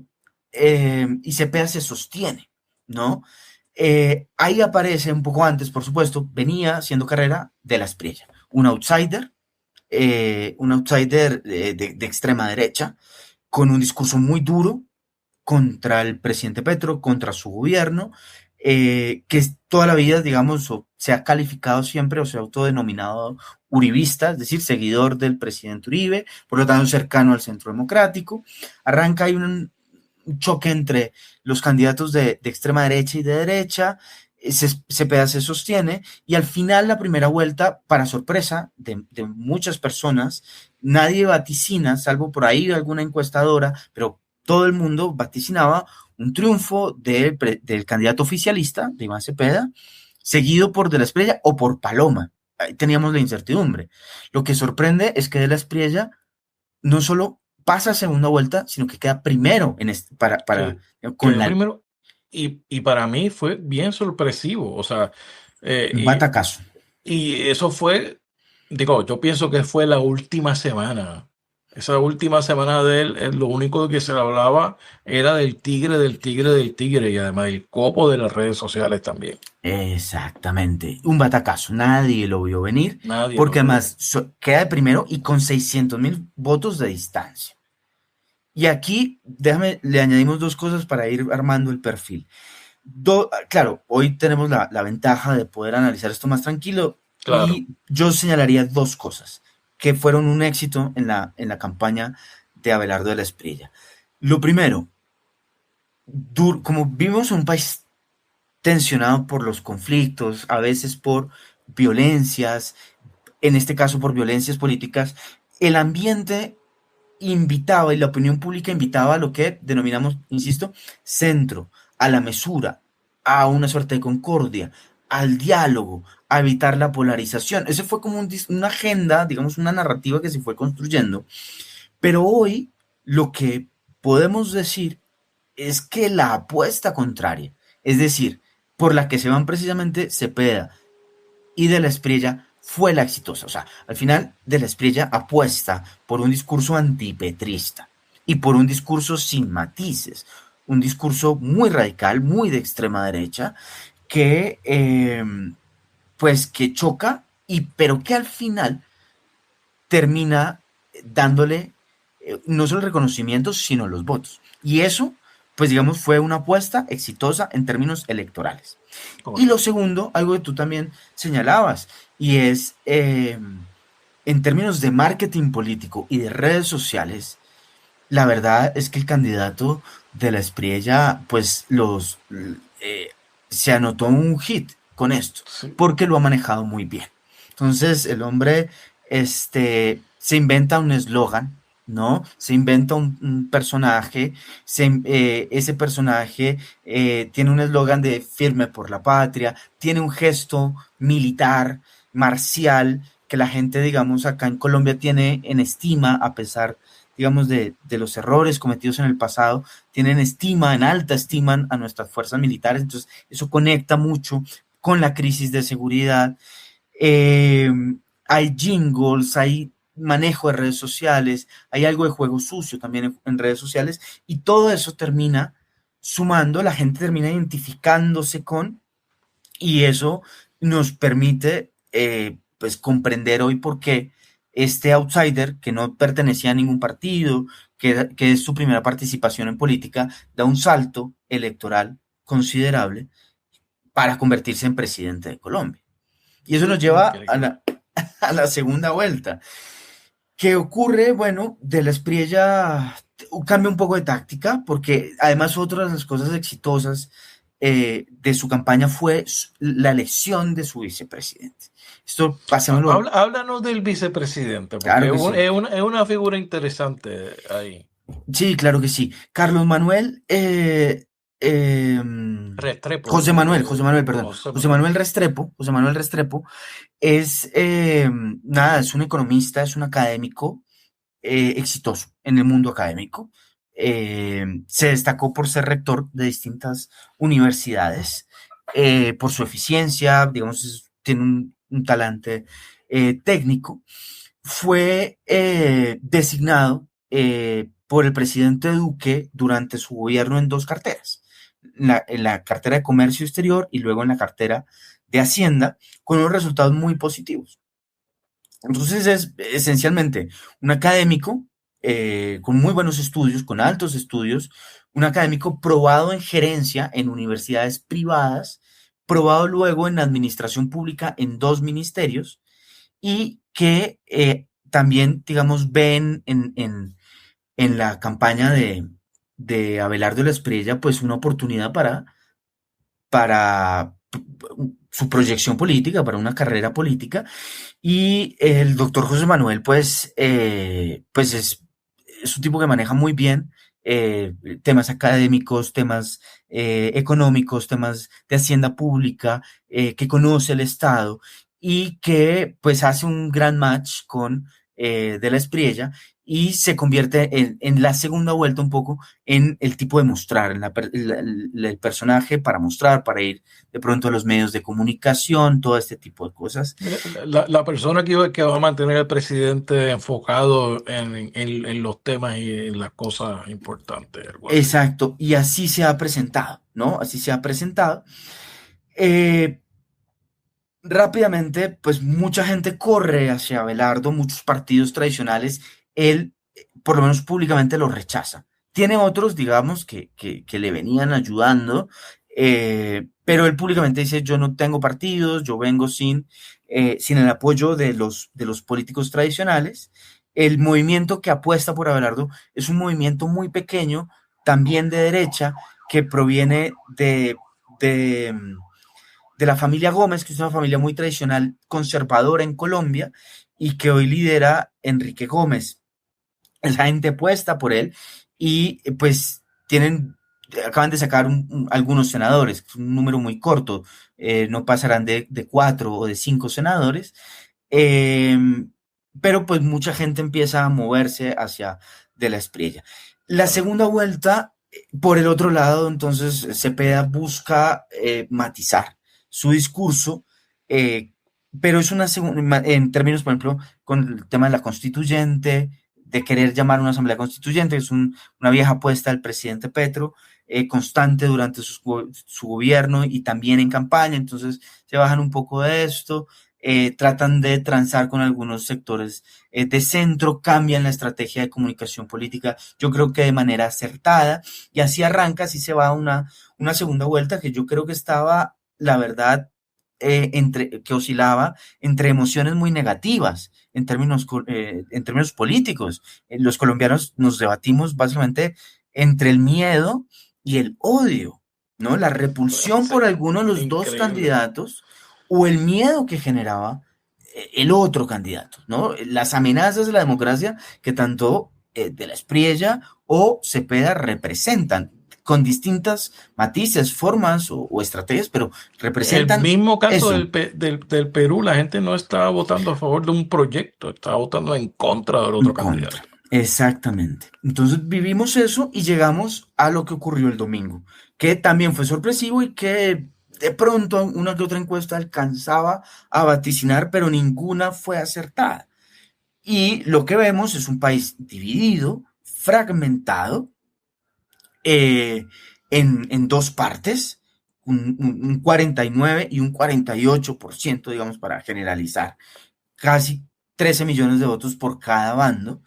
S4: Cepeda se sostiene, ¿no? Ahí aparece un poco antes, por supuesto, venía haciendo carrera de la Espriella, un outsider de extrema derecha, con un discurso muy duro contra el presidente Petro, contra su gobierno, que toda la vida, digamos, se ha calificado siempre, o se ha autodenominado uribista, es decir, seguidor del presidente Uribe, por lo tanto cercano al Centro Democrático. Arranca ahí un choque entre los candidatos de extrema derecha y de derecha. Cepeda se sostiene, y al final, la primera vuelta, para sorpresa de muchas personas, nadie vaticina, salvo por ahí alguna encuestadora, pero todo el mundo vaticinaba un triunfo del candidato oficialista, de Iván Cepeda, seguido por De la Espriella o por Paloma. Ahí teníamos la incertidumbre. Lo que sorprende es que De la Espriella no solo pasa a segunda vuelta, sino que queda primero
S1: primero. Y para mí fue bien sorpresivo, o sea...
S4: un batacazo.
S1: Y eso fue, yo pienso que fue la última semana. Esa última semana de él, lo único que se le hablaba era del tigre, y además del copo de las redes sociales también.
S4: Exactamente, un batacazo, nadie lo vio venir, porque además queda de primero y con 600,000 votos de distancia. Y aquí, le añadimos dos cosas para ir armando el perfil. Claro, hoy tenemos la ventaja de poder analizar esto más tranquilo. Claro. Y yo señalaría dos cosas que fueron un éxito en la campaña de Abelardo de la Espriella. Lo primero, como vivimos en un país tensionado por los conflictos, a veces por violencias, en este caso por violencias políticas, el ambiente invitaba, y la opinión pública invitaba, a lo que denominamos, insisto, centro, a la mesura, a una suerte de concordia, al diálogo, a evitar la polarización. Ese fue como una agenda, digamos, una narrativa que se fue construyendo. Pero hoy lo que podemos decir es que la apuesta contraria, es decir, por la que se van precisamente Cepeda y De la Espriella, fue la exitosa. O sea, al final, De la Espriella apuesta por un discurso antipetrista y por un discurso sin matices, un discurso muy radical, muy de extrema derecha, que choca, pero que al final termina dándole no solo el reconocimiento, sino los votos. Y eso, pues digamos, fue una apuesta exitosa en términos electorales. Y lo segundo, algo que tú también señalabas, y es en términos de marketing político y de redes sociales, la verdad es que el candidato De la Espriella, pues se anotó un hit con esto, sí, porque lo ha manejado muy bien. Entonces el hombre se inventa un eslogan, ¿no? Se inventa un personaje, ese personaje tiene un eslogan de firme por la patria, tiene un gesto militar, marcial, que la gente, digamos, acá en Colombia tiene en estima, a pesar, digamos, de los errores cometidos en el pasado, tienen estima, en alta estima a nuestras fuerzas militares, entonces eso conecta mucho con la crisis de seguridad. Eh, Hay jingles, hay manejo de redes sociales, hay algo de juego sucio también en redes sociales, y todo eso termina sumando, la gente termina identificándose con, y eso nos permite pues comprender hoy por qué este outsider que no pertenecía a ningún partido, que es su primera participación en política, da un salto electoral considerable para convertirse en presidente de Colombia. Y eso nos lleva a la segunda vuelta. ¿Qué ocurre? Bueno, de la Espriella cambia un poco de táctica, porque además otra de las cosas exitosas de su campaña fue la elección de su vicepresidente. Esto pasémoslo.
S1: Háblanos del vicepresidente, porque
S4: Claro que sí.
S1: es una figura interesante ahí.
S4: Sí, claro que sí. Carlos Manuel
S1: Restrepo.
S4: José Manuel Restrepo es es un economista, es un académico exitoso en el mundo académico. Se destacó por ser rector de distintas universidades, por su eficiencia, digamos, tiene un talante técnico. Fue designado por el presidente Duque durante su gobierno en dos carteras, en la cartera de Comercio Exterior y luego en la cartera de Hacienda, con unos resultados muy positivos. Entonces es esencialmente un académico con muy buenos estudios, con altos estudios, un académico probado en gerencia en universidades privadas, probado luego en administración pública en dos ministerios y que también, digamos, ven en la campaña de Abelardo de la Espriella pues una oportunidad para su proyección política, para una carrera política. Y el doctor José Manuel, pues es un tipo que maneja muy bien temas académicos, temas económicos, temas de hacienda pública, que conoce el Estado y que pues hace un gran match con de la Espriella y se convierte en la segunda vuelta un poco en el tipo de mostrar, el personaje para mostrar, para ir de pronto a los medios de comunicación, todo este tipo de cosas.
S1: La persona que va a mantener al presidente enfocado en los temas y en las cosas importantes.
S4: Exacto, y así se ha presentado, ¿no? Así se ha presentado. Rápidamente, pues mucha gente corre hacia Abelardo, muchos partidos tradicionales, él por lo menos públicamente lo rechaza. Tiene otros, digamos, que le venían ayudando, pero él públicamente dice, yo no tengo partidos, yo vengo sin el apoyo de los políticos tradicionales. El movimiento que apuesta por Abelardo es un movimiento muy pequeño, también de derecha, que proviene de la familia Gómez, que es una familia muy tradicional, conservadora en Colombia, y que hoy lidera Enrique Gómez. Esa gente apuesta por él y pues acaban de sacar algunos senadores, un número muy corto, no pasarán de 4 o de 5 senadores, pero pues mucha gente empieza a moverse hacia de la Espriella. La segunda vuelta, por el otro lado, entonces Cepeda busca matizar su discurso, pero es una segunda, en términos, por ejemplo, con el tema de la constituyente, de querer llamar una asamblea constituyente, es una vieja apuesta del presidente Petro, constante durante su gobierno y también en campaña, entonces se bajan un poco de esto, tratan de transar con algunos sectores de centro, cambian la estrategia de comunicación política, yo creo que de manera acertada, y así arranca, así se va a una segunda vuelta que yo creo que estaba, la verdad, que oscilaba entre emociones muy negativas en términos políticos. Los colombianos nos debatimos básicamente entre el miedo y el odio, ¿no? La repulsión por alguno de los dos candidatos o el miedo que generaba el otro candidato, ¿no? Las amenazas de la democracia que tanto de la Espriella o Cepeda representan, con distintas matices, formas o estrategias, pero representan
S1: el mismo caso
S4: eso.
S1: del Perú, la gente no estaba votando a favor de un proyecto, estaba votando en contra del otro candidato.
S4: Exactamente. Entonces vivimos eso y llegamos a lo que ocurrió el domingo, que también fue sorpresivo y que de pronto una que otra encuesta alcanzaba a vaticinar, pero ninguna fue acertada. Y lo que vemos es un país dividido, fragmentado, en dos partes, un 49 y un 48%, digamos, para generalizar, casi 13 millones de votos por cada bando.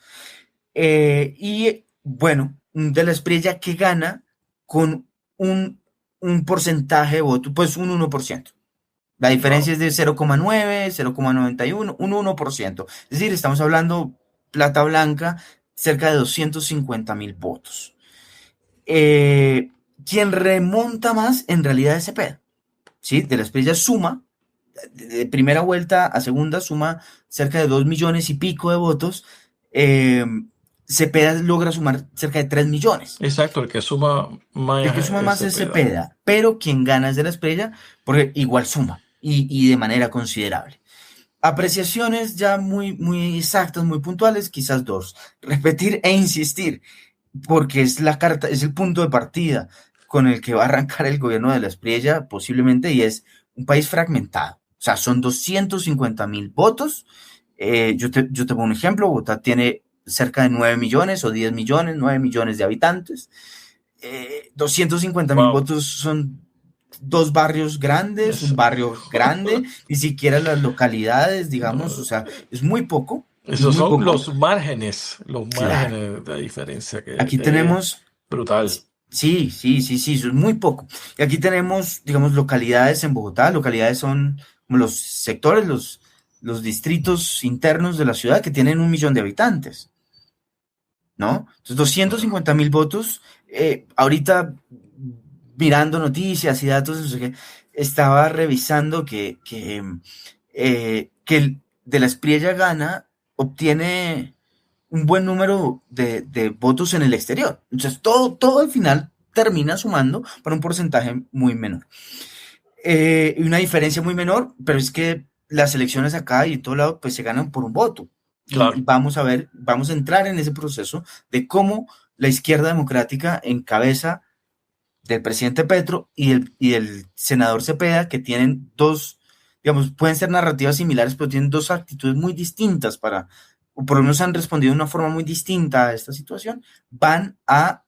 S4: Y bueno, de la Espriella que gana con un porcentaje de voto, pues un 1%. La diferencia es de 0,9, 0,91, un 1%. Es decir, estamos hablando plata blanca, cerca de 250.000 votos. Quien remonta más en realidad es Cepeda, ¿sí? De la Espriella suma, de primera vuelta a segunda, suma cerca de 2 millones y pico de votos. Cepeda logra sumar cerca de 3 millones.
S1: Exacto, el que suma más,
S4: Es Cepeda, pero quien gana es de la Espriella, porque igual suma y de manera considerable. Apreciaciones ya muy exactas, muy puntuales, quizás dos. Repetir e insistir, porque es la carta, es el punto de partida con el que va a arrancar el gobierno de la Espriella posiblemente, y es un país fragmentado. O sea, son 250.000 votos. Yo te pongo un ejemplo. Bogotá tiene cerca de 9 millones o 10 millones, 9 millones de habitantes. 250.000 votos son dos barrios grandes, un barrio grande, ni siquiera las localidades, digamos, o sea, es muy poco.
S1: Esos son poco. Los márgenes de diferencia. Que
S4: aquí tenemos...
S1: Brutal.
S4: Sí, eso es muy poco. Y aquí tenemos, digamos, localidades en Bogotá. Localidades son como los sectores, los distritos internos de la ciudad que tienen 1 millón de habitantes, ¿no? Entonces, 250.000 votos. Ahorita, mirando noticias y datos, no sé qué, estaba revisando que de la Espriella gana, obtiene un buen número de votos en el exterior. Entonces, todo al final termina sumando para un porcentaje muy menor. Una diferencia muy menor, pero es que las elecciones acá y en todo lado, pues se ganan por un voto. Claro. Y vamos a entrar en ese proceso de cómo la izquierda democrática en cabeza del presidente Petro y el senador Cepeda, que tienen dos, digamos, pueden ser narrativas similares, pero tienen dos actitudes muy distintas o por lo menos han respondido de una forma muy distinta a esta situación, van a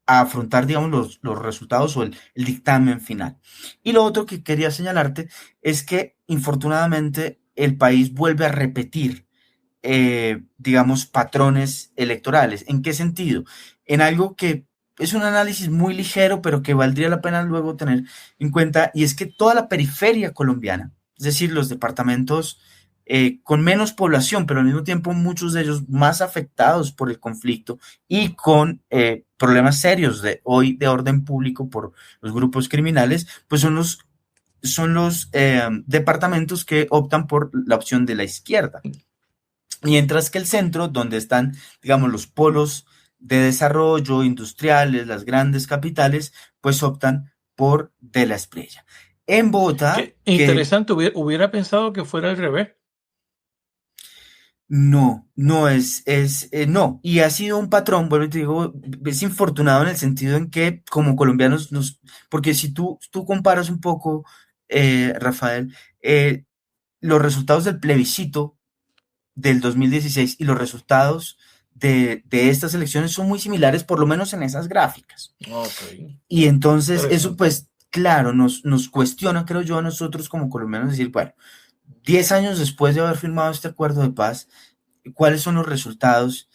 S4: afrontar, digamos, los resultados o el dictamen final. Y lo otro que quería señalarte es que, infortunadamente, el país vuelve a repetir, digamos, patrones electorales. ¿En qué sentido? En algo que es un análisis muy ligero, pero que valdría la pena luego tener en cuenta, y es que toda la periferia colombiana, es decir, los departamentos con menos población, pero al mismo tiempo muchos de ellos más afectados por el conflicto y con problemas serios de orden público por los grupos criminales, pues son los departamentos que optan por la opción de la izquierda. Mientras que el centro, donde están, digamos, los polos de desarrollo industriales, las grandes capitales, pues optan por de la Espriella. En Bogotá...
S1: Interesante, hubiera pensado que fuera al revés.
S4: No, no, y ha sido un patrón, bueno, te digo, es infortunado en el sentido en que como colombianos porque si tú comparas un poco, Rafael, los resultados del plebiscito del 2016 y los resultados de estas elecciones son muy similares, por lo menos en esas gráficas.
S1: Okay.
S4: Y entonces eso pues, claro, nos cuestiona, creo yo, a nosotros como colombianos, decir, bueno, 10 años después de haber firmado este acuerdo de paz, ¿cuáles son los resultados?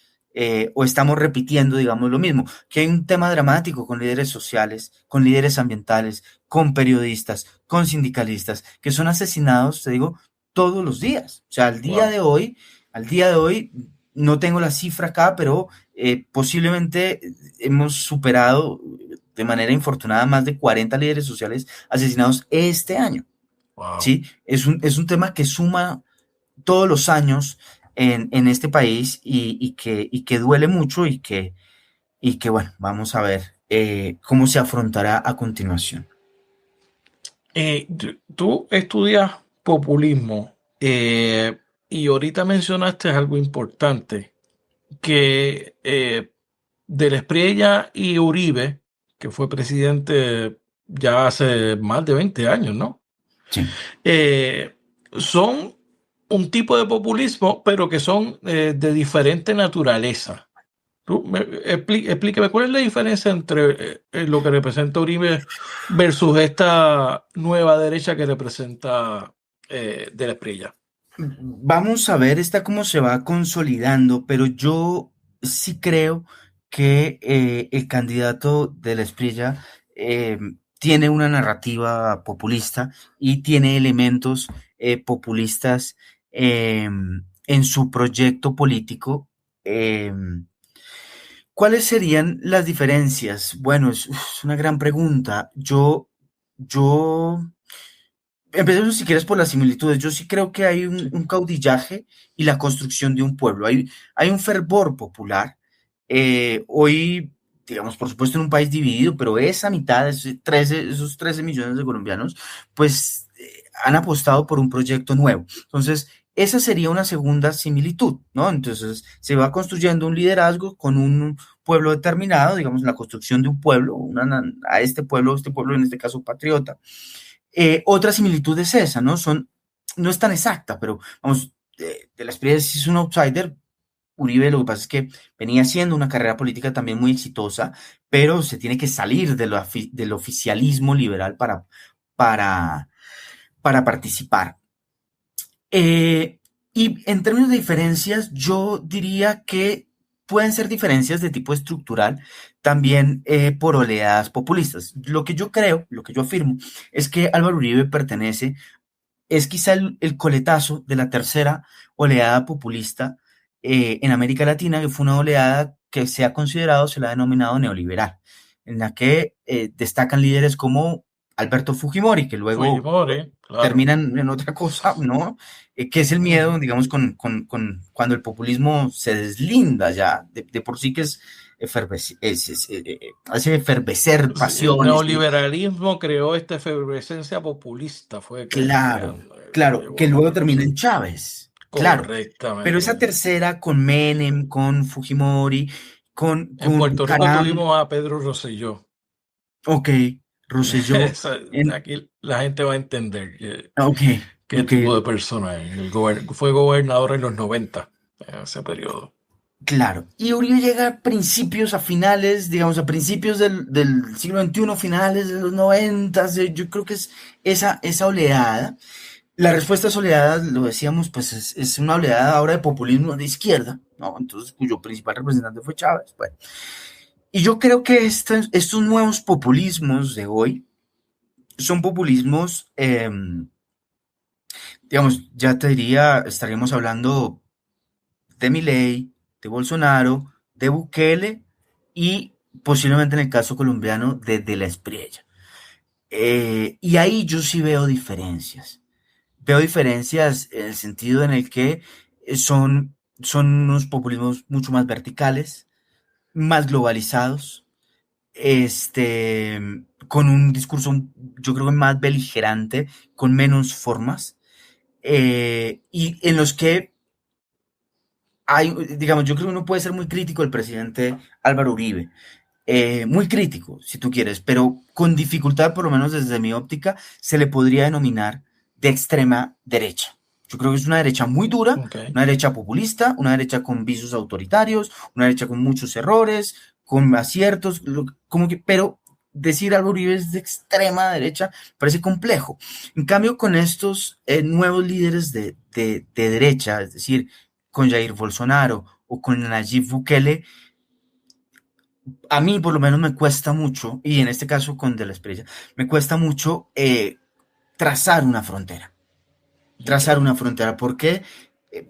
S4: O estamos repitiendo, digamos, lo mismo, que hay un tema dramático con líderes sociales, con líderes ambientales, con periodistas, con sindicalistas, que son asesinados, te digo, todos los días. O sea, al día de hoy, no tengo la cifra acá, pero posiblemente hemos superado de manera infortunada más de 40 líderes sociales asesinados este año.
S1: Wow.
S4: ¿Sí? Es un tema que suma todos los años en este país y que duele mucho y que bueno, vamos a ver cómo se afrontará a continuación.
S1: Tú estudias populismo y ahorita mencionaste algo importante, que de la Espriella y Uribe, que fue presidente ya hace más de 20 años, ¿no?
S4: Sí.
S1: Son un tipo de populismo, pero que son de diferente naturaleza. Explíqueme, ¿cuál es la diferencia entre lo que representa Uribe versus esta nueva derecha que representa de la Espriella?
S4: Vamos a ver cómo se va consolidando, pero yo sí creo que el candidato de la Espriella tiene una narrativa populista y tiene elementos populistas en su proyecto político. ¿Cuáles serían las diferencias? Bueno, es una gran pregunta. Yo Empecemos si quieres por las similitudes. Yo sí creo que hay un caudillaje y la construcción de un pueblo. Hay un fervor popular. Hoy, digamos, por supuesto, en un país dividido, pero esa mitad, esos 13 millones de colombianos, pues han apostado por un proyecto nuevo. Entonces, esa sería una segunda similitud, ¿no? Entonces, se va construyendo un liderazgo con un pueblo determinado, digamos, la construcción de un pueblo, a este pueblo en este caso patriota. Otra similitud es esa, ¿no? No es tan exacta, pero vamos, de la experiencia es un outsider. Uribe lo que pasa es que venía haciendo una carrera política también muy exitosa, pero se tiene que salir del oficialismo liberal para participar. Y en términos de diferencias, yo diría que pueden ser diferencias de tipo estructural, también por oleadas populistas. Lo que yo creo, lo que yo afirmo, es que Álvaro Uribe es quizá el coletazo de la tercera oleada populista en América Latina, que fue una oleada que se la ha denominado neoliberal, en la que destacan líderes como Alberto Fujimori, que luego
S1: Claro.
S4: terminan en otra cosa, ¿no? Que es el miedo, digamos, cuando el populismo se deslinda ya, de por sí que hace efervecer
S1: Sí,
S4: pasiones.
S1: el neoliberalismo creó esta efervescencia populista, fue
S4: Claro,
S1: creando,
S4: que luego termina
S1: sí.
S4: en Chávez, claro.
S1: Correctamente.
S4: Pero esa tercera con Menem, con Fujimori, con
S1: En Puerto Rico
S4: Caram,
S1: tuvimos a Pedro Rosselló.
S4: ok, Rosselló,
S1: Aquí la gente va a entender
S4: ok,
S1: qué tipo de persona es. Fue gobernador en los 90, en ese periodo.
S4: claro. Y Uribe llega a principios, a finales, digamos, a principios del siglo XXI, finales de los 90. Yo creo que es esa oleada. La respuesta a esa oleada, lo decíamos, pues es una oleada ahora de populismo de izquierda, ¿no? Entonces, cuyo principal representante fue Chávez. Bueno. Y yo creo que estos nuevos populismos de hoy son populismos, digamos, ya te diría, estaríamos hablando de Milei, de Bolsonaro, de Bukele y posiblemente en el caso colombiano de la Espriella. Y ahí yo sí veo diferencias. Veo diferencias en el sentido en el que son unos populismos mucho más verticales, más globalizados, con un discurso, yo creo que más beligerante, con menos formas, y en los que digamos, yo creo que uno puede ser muy crítico del presidente Álvaro Uribe, muy crítico, si tú quieres, pero con dificultad, por lo menos desde mi óptica, se le podría denominar de extrema derecha. Yo creo que es una derecha muy dura, una derecha populista, una derecha con visos autoritarios, una derecha con muchos errores, con aciertos, pero decir Álvaro Uribe es de extrema derecha parece complejo. En cambio, con estos nuevos líderes de derecha, es decir, con Jair Bolsonaro o con Nayib Bukele, a mí por lo menos me cuesta mucho, y en este caso con De la Espriella, me cuesta mucho trazar una frontera. Porque,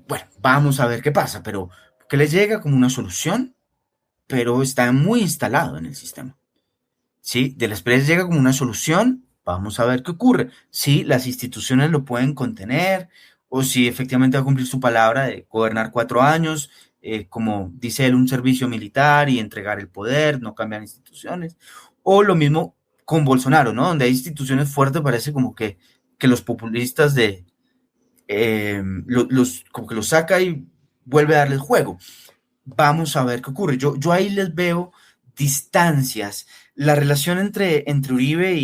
S4: bueno, vamos a ver qué pasa, pero que le llega como una solución, pero está muy instalado en el sistema. ¿Sí? De la Espriella llega como una solución, vamos a ver qué ocurre. Sí, las instituciones lo pueden contener o si efectivamente va a cumplir su palabra de gobernar 4 años, como dice él, un servicio militar y entregar el poder, no cambiar instituciones, o lo mismo con Bolsonaro, ¿no? Donde hay instituciones fuertes, parece como que los populistas como que los saca y vuelve a darles juego. Vamos a ver qué ocurre. Yo ahí les veo distancias. La relación entre Uribe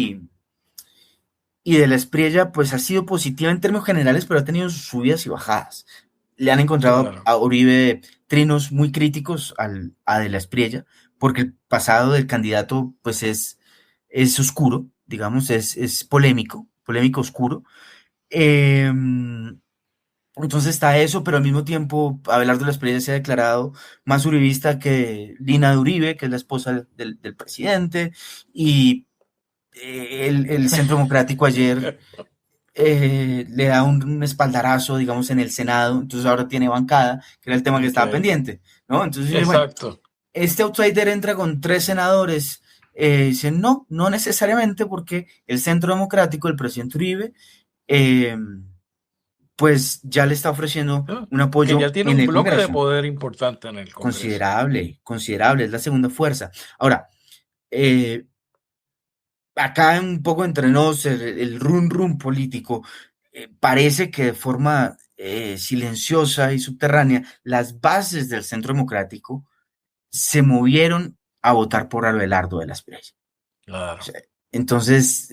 S4: y de la Espriella, pues ha sido positiva en términos generales, pero ha tenido sus subidas y bajadas. Le han encontrado
S1: Claro.
S4: a Uribe trinos muy críticos a de la Espriella, porque el pasado del candidato, pues es oscuro, digamos, es polémico, oscuro. Eh, entonces está eso, pero al mismo tiempo Abelardo de la Espriella se ha declarado más uribista que Lina de Uribe, que es la esposa del presidente, y el Centro Democrático ayer le da un espaldarazo, digamos, en el Senado, entonces ahora tiene bancada, que era el tema que estaba
S1: Ok.
S4: pendiente, ¿no? Entonces, bueno,
S1: Exacto.
S4: este outsider entra con 3 senadores, dicen no necesariamente, porque el Centro Democrático, el presidente Uribe, eh, pues ya le está ofreciendo
S1: ¿No?
S4: un
S1: Que ya
S4: apoyo
S1: tiene
S4: en
S1: un
S4: el
S1: bloque de
S4: Congreso,
S1: poder importante en el Congreso.
S4: considerable, es la segunda fuerza. Ahora, eh, acá un poco entre nos, el run run político, parece que de forma silenciosa y subterránea, las bases del Centro Democrático se movieron a votar por Abelardo de la Espriella. O
S1: Claro,
S4: sea, entonces,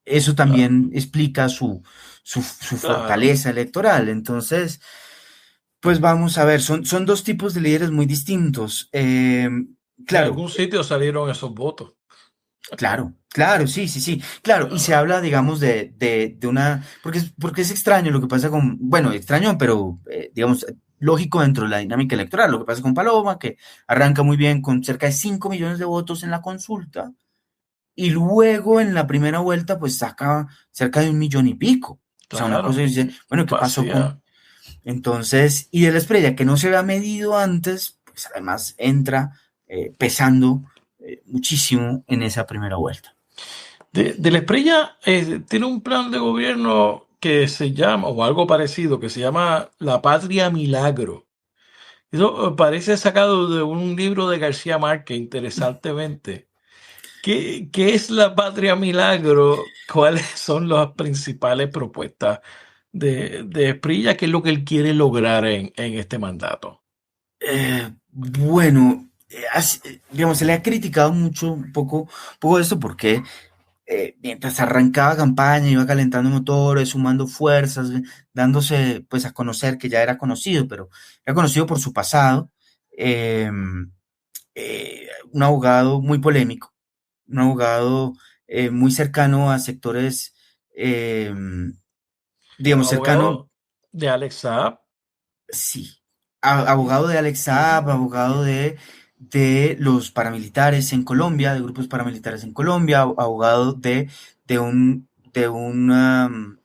S4: eso
S1: claro,
S4: también explica su
S1: claro.
S4: fortaleza electoral. Entonces, pues vamos a ver, son dos tipos de líderes muy distintos.
S1: De
S4: Claro,
S1: algún sitio salieron esos votos.
S4: claro, sí, claro, y se
S1: Claro.
S4: habla, digamos, de una, porque es extraño lo que pasa con, bueno, extraño, pero, digamos, lógico dentro de la dinámica electoral, lo que pasa con Paloma, que arranca muy bien con cerca de 5 millones de votos en la consulta, y luego en la primera vuelta, pues saca cerca de 1 millón y pico. O sea, una cosa
S1: Claro.
S4: dice, bueno, ¿qué pasó con?
S1: Vacía.
S4: Entonces, y de la Espriella, que no se había medido antes, pues además entra pesando muchísimo en esa primera vuelta.
S1: De la Espriella tiene un plan de gobierno que se llama, o algo parecido, que se llama La Patria Milagro. Eso parece sacado de un libro de García Márquez, interesantemente. ¿Qué es la Patria Milagro? ¿Cuáles son las principales propuestas de Espriella? ¿Qué es lo que él quiere lograr en este mandato?
S4: Bueno, digamos, se le ha criticado mucho, un poco esto, porque mientras arrancaba campaña, iba calentando motores, sumando fuerzas, dándose pues a conocer, que ya era conocido, pero era conocido por su pasado, eh, un abogado muy polémico, un abogado muy cercano a sectores, eh, digamos, cercano.
S1: Abogado de Alex Saab.
S4: Sí, abogado de Alex Saab, abogado de los paramilitares en Colombia, de grupos paramilitares en Colombia, abogado de un, de una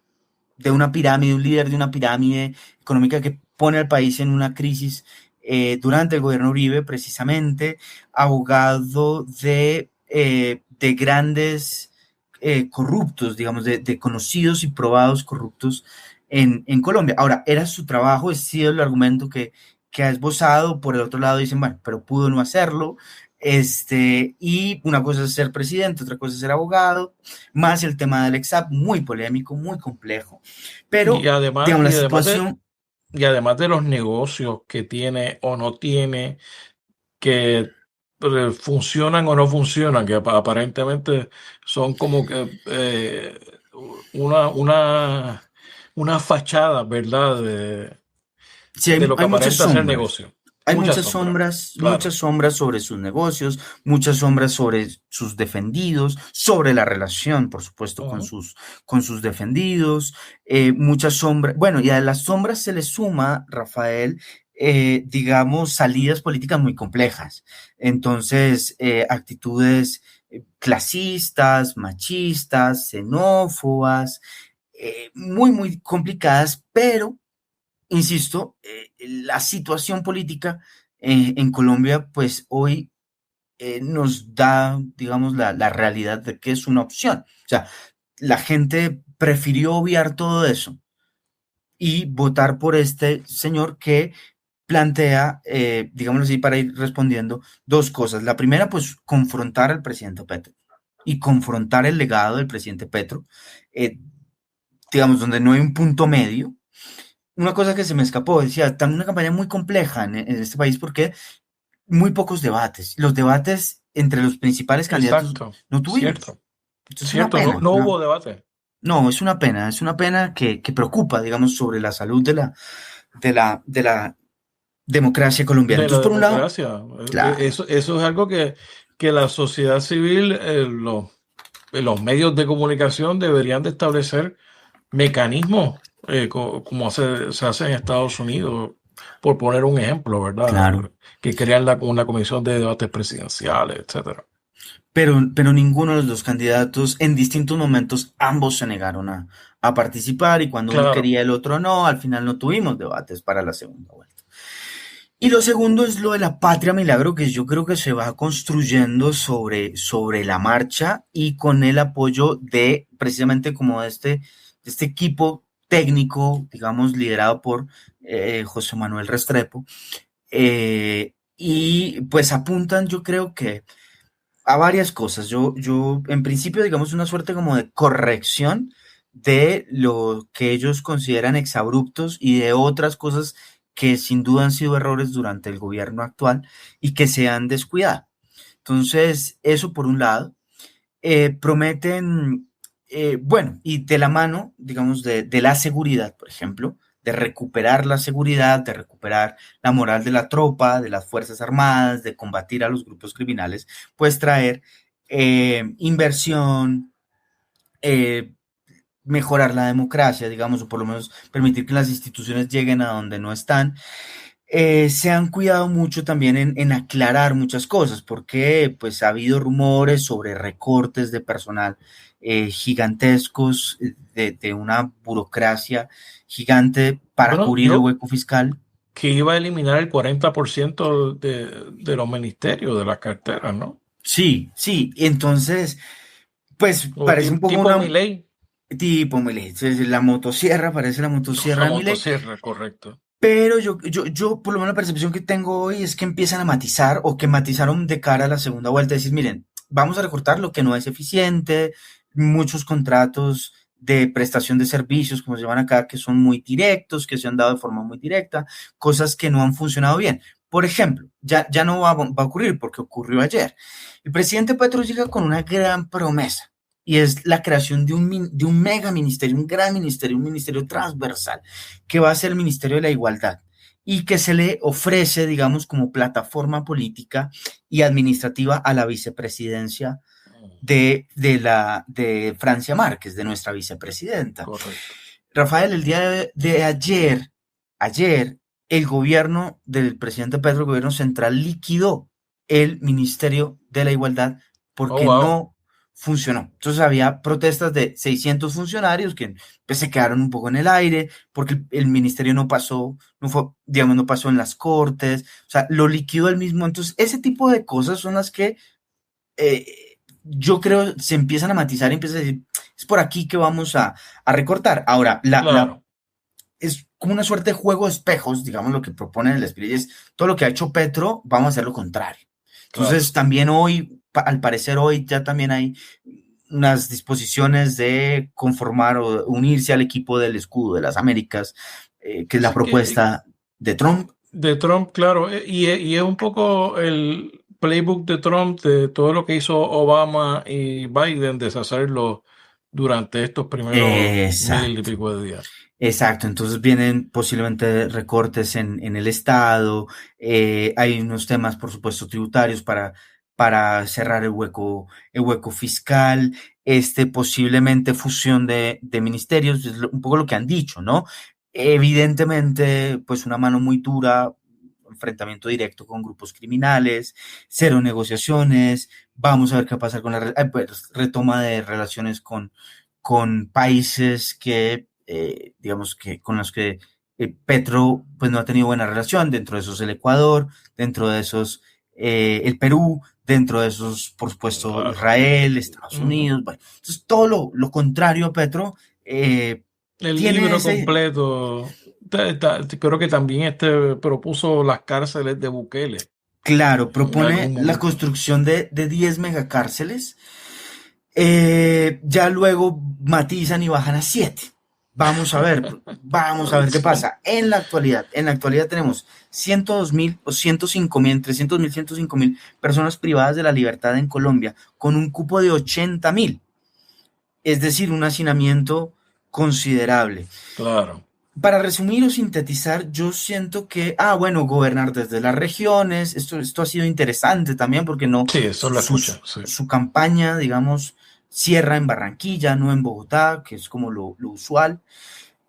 S4: pirámide, un líder de una pirámide económica que pone al país en una crisis durante el gobierno Uribe, precisamente, abogado de grandes corruptos, digamos, de conocidos y probados corruptos en Colombia. Ahora, era su trabajo, es sido el argumento que ha esbozado. Por el otro lado dicen, bueno, pero pudo no hacerlo. Y una cosa es ser presidente, otra cosa es ser abogado, más el tema del Saab, muy polémico, muy complejo.
S1: Y
S4: Pero,
S1: además,
S4: digamos, la
S1: y además de,
S4: situación,
S1: y además de los negocios que tiene o no tiene, que funcionan o no funcionan, que aparentemente son como que una, una, una fachada, ¿verdad?
S4: sí,
S1: De lo que
S4: hay muchas
S1: aparenta ser
S4: sombras.
S1: negocio.
S4: Hay
S1: Muchas sombras,
S4: muchas
S1: claro.
S4: sombras sobre sus negocios, muchas sombras sobre sus defendidos, sobre la relación, por supuesto, con
S1: Ujú.
S4: sus defendidos, muchas sombras. Bueno, y a las sombras se le suma, Rafael, digamos, salidas políticas muy complejas. Entonces, actitudes clasistas, machistas, xenófobas, muy complicadas, pero insisto, la situación política en Colombia, pues hoy nos da, digamos, la realidad de que es una opción. O sea, la gente prefirió obviar todo eso y votar por este señor que plantea, digámoslo así, para ir respondiendo, dos cosas. La primera, pues confrontar al presidente Petro y confrontar el legado del presidente Petro, digamos, donde no hay un punto medio. Una cosa que se me escapó, decía, también una campaña muy compleja en este país porque muy pocos debates. Los debates entre los principales candidatos
S1: Exacto,
S4: no tuvimos.
S1: cierto,
S4: Esto es una
S1: cierto,
S4: pena.
S1: no hubo debate.
S4: No, es una pena que preocupa, digamos, sobre la salud de la democracia colombiana.
S1: De la
S4: Entonces, por un lado,
S1: democracia.
S4: claro,
S1: Eso es algo que la sociedad civil, los medios de comunicación deberían de establecer mecanismos como se hace en Estados Unidos, por poner un ejemplo, ¿verdad?
S4: claro.
S1: Que crean una comisión de debates presidenciales, etcétera.
S4: Pero ninguno de los dos candidatos, en distintos momentos, ambos se negaron a participar y cuando uno
S1: Claro.
S4: quería el otro no, al final no tuvimos debates para la segunda vuelta. Y lo segundo es lo de la patria milagro, que yo creo que se va construyendo sobre la marcha y con el apoyo de precisamente como de este equipo técnico, digamos, liderado por José Manuel Restrepo. Y pues apuntan, yo creo que a varias cosas. Yo en principio, digamos, una suerte como de corrección de lo que ellos consideran exabruptos y de otras cosas que sin duda han sido errores durante el gobierno actual y que se han descuidado. Entonces, eso por un lado. Prometen, bueno, y de la mano, digamos, de la seguridad, por ejemplo, de recuperar la seguridad, de recuperar la moral de la tropa, de las Fuerzas Armadas, de combatir a los grupos criminales, pues traer inversión, eh, mejorar la democracia, digamos, o por lo menos permitir que las instituciones lleguen a donde no están. Se han cuidado mucho también en aclarar muchas cosas, porque pues ha habido rumores sobre recortes de personal gigantescos, de una burocracia gigante para
S1: Bueno,
S4: cubrir el hueco fiscal.
S1: que iba a eliminar el 40% de los ministerios, de las carteras, ¿no?
S4: Sí, sí, entonces, pues
S1: O
S4: parece un poco
S1: tipo
S4: una
S1: Milei,
S4: tipo, la motosierra, parece la
S1: la
S4: motosierra de Milei.
S1: motosierra, correcto.
S4: Pero yo, por lo menos la percepción que tengo hoy es que empiezan a matizar o que matizaron de cara a la segunda vuelta. Es decir, miren, vamos a recortar lo que no es eficiente, muchos contratos de prestación de servicios, como se llaman acá, que son muy directos, que se han dado de forma muy directa, cosas que no han funcionado bien. Por ejemplo, ya no va a ocurrir porque ocurrió ayer. El presidente Petro llega con una gran promesa y es la creación de un mega ministerio, un gran ministerio, un ministerio transversal que va a ser el Ministerio de la Igualdad y que se le ofrece, digamos, como plataforma política y administrativa a la vicepresidencia de Francia Márquez, de nuestra vicepresidenta.
S1: Correcto.
S4: Rafael, el día de ayer, el gobierno del presidente Petro, el gobierno central, liquidó el Ministerio de la Igualdad porque no funcionó. Entonces había protestas de 600 funcionarios que pues, se quedaron un poco en el aire porque el ministerio no pasó, no pasó en las cortes, o sea, lo liquidó el mismo. Entonces, ese tipo de cosas son las que yo creo se empiezan a matizar y empiezan a decir, es por aquí que vamos a recortar. Ahora,
S1: Claro.
S4: es como una suerte de juego de espejos, digamos, lo que propone el espíritu es todo lo que ha hecho Petro, vamos a hacer lo contrario. Entonces, también hoy, al parecer hoy ya también hay unas disposiciones de conformar o unirse al equipo del escudo de las Américas, que es la propuesta de Trump.
S1: De Trump, claro, y es un poco el playbook de Trump de todo lo que hizo Obama y Biden, deshacerlo durante estos primeros 1000 y pico de días.
S4: Exacto, entonces vienen posiblemente recortes en el Estado, hay unos temas, por supuesto, tributarios para cerrar el hueco fiscal, posiblemente fusión de ministerios, es un poco lo que han dicho, ¿no? Evidentemente, pues una mano muy dura, enfrentamiento directo con grupos criminales, cero negociaciones, vamos a ver qué va a pasar con la retoma de relaciones con países que digamos que con los que Petro pues no ha tenido buena relación, dentro de esos el Ecuador, dentro de esos el Perú, dentro de esos por supuesto Israel, Estados Unidos, bueno, entonces todo lo contrario a Petro.
S1: El
S4: tiene
S1: libro
S4: ese,
S1: completo. Creo que también propuso las cárceles de Bukele
S4: claro,
S1: en
S4: propone
S1: algún
S4: la
S1: momento.
S4: construcción de 10 megacárceles. Ya luego matizan y bajan a 7. Vamos a ver qué
S1: Sí.
S4: pasa. En la actualidad tenemos 102.000 o 105.000, entre 100.000 y 105.000 personas privadas de la libertad en Colombia, con un cupo de 80.000, es decir, un hacinamiento considerable.
S1: Claro.
S4: Para resumir o sintetizar, yo siento que, bueno, gobernar desde las regiones, esto ha sido interesante también porque no,
S1: Sí, eso lo escucha, sí.
S4: su campaña, digamos, cierra en Barranquilla, no en Bogotá, que es como lo usual.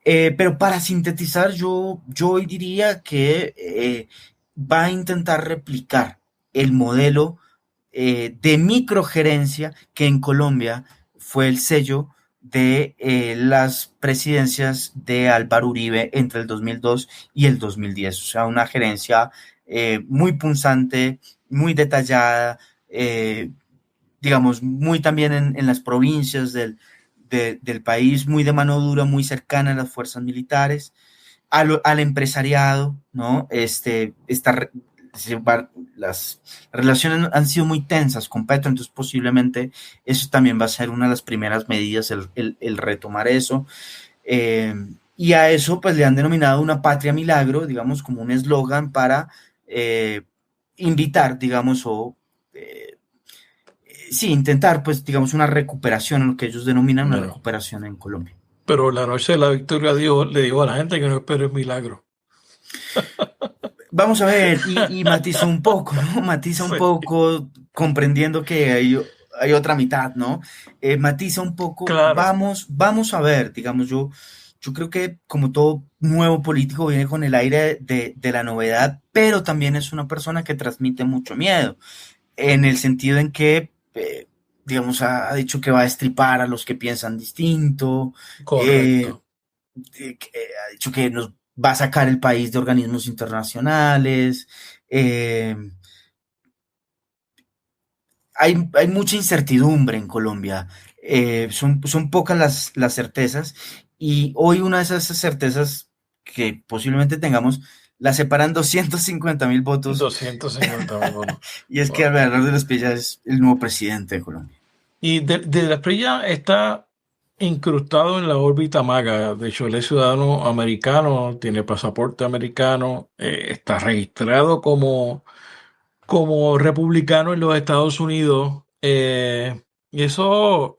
S4: Pero para sintetizar, yo hoy diría que va a intentar replicar el modelo de microgerencia que en Colombia fue el sello de las presidencias de Álvaro Uribe entre el 2002 y el 2010. O sea, una gerencia muy punzante, muy detallada, digamos, muy también en las provincias del país, muy de mano dura, muy cercana a las fuerzas militares, al empresariado, ¿no? Las relaciones han sido muy tensas con Petro, entonces posiblemente eso también va a ser una de las primeras medidas, el retomar eso. Y a eso pues le han denominado una patria milagro, digamos, como un eslogan para invitar, digamos, o sí, intentar pues, digamos, una recuperación, lo que ellos denominan una
S1: Bueno,
S4: recuperación en Colombia.
S1: pero la noche de la victoria le digo a la gente que no espere el milagro.
S4: Vamos a ver, y matiza un poco, ¿no? Matiza un
S1: Sí,
S4: poco, comprendiendo que hay otra mitad, ¿no? Matiza un poco,
S1: claro.
S4: vamos a ver, digamos, yo creo que como todo nuevo político viene con el aire de la novedad, pero también es una persona que transmite mucho miedo, en el sentido en que, digamos, ha dicho que va a destripar a los que piensan distinto, eh,
S1: Correcto.
S4: ha dicho que nos va a sacar el país de organismos internacionales. eh, hay mucha incertidumbre en Colombia. Son pocas las certezas, y hoy una de esas certezas que posiblemente tengamos la separan 250.000 votos,
S1: 250.000 votos.
S4: y es que
S1: Wow.
S4: Abelardo de la Espriella es el nuevo presidente de Colombia.
S1: Y de la Espriella está incrustado en la órbita maga. De hecho, él es ciudadano americano, tiene pasaporte americano, está registrado como republicano en los Estados Unidos. Y eso,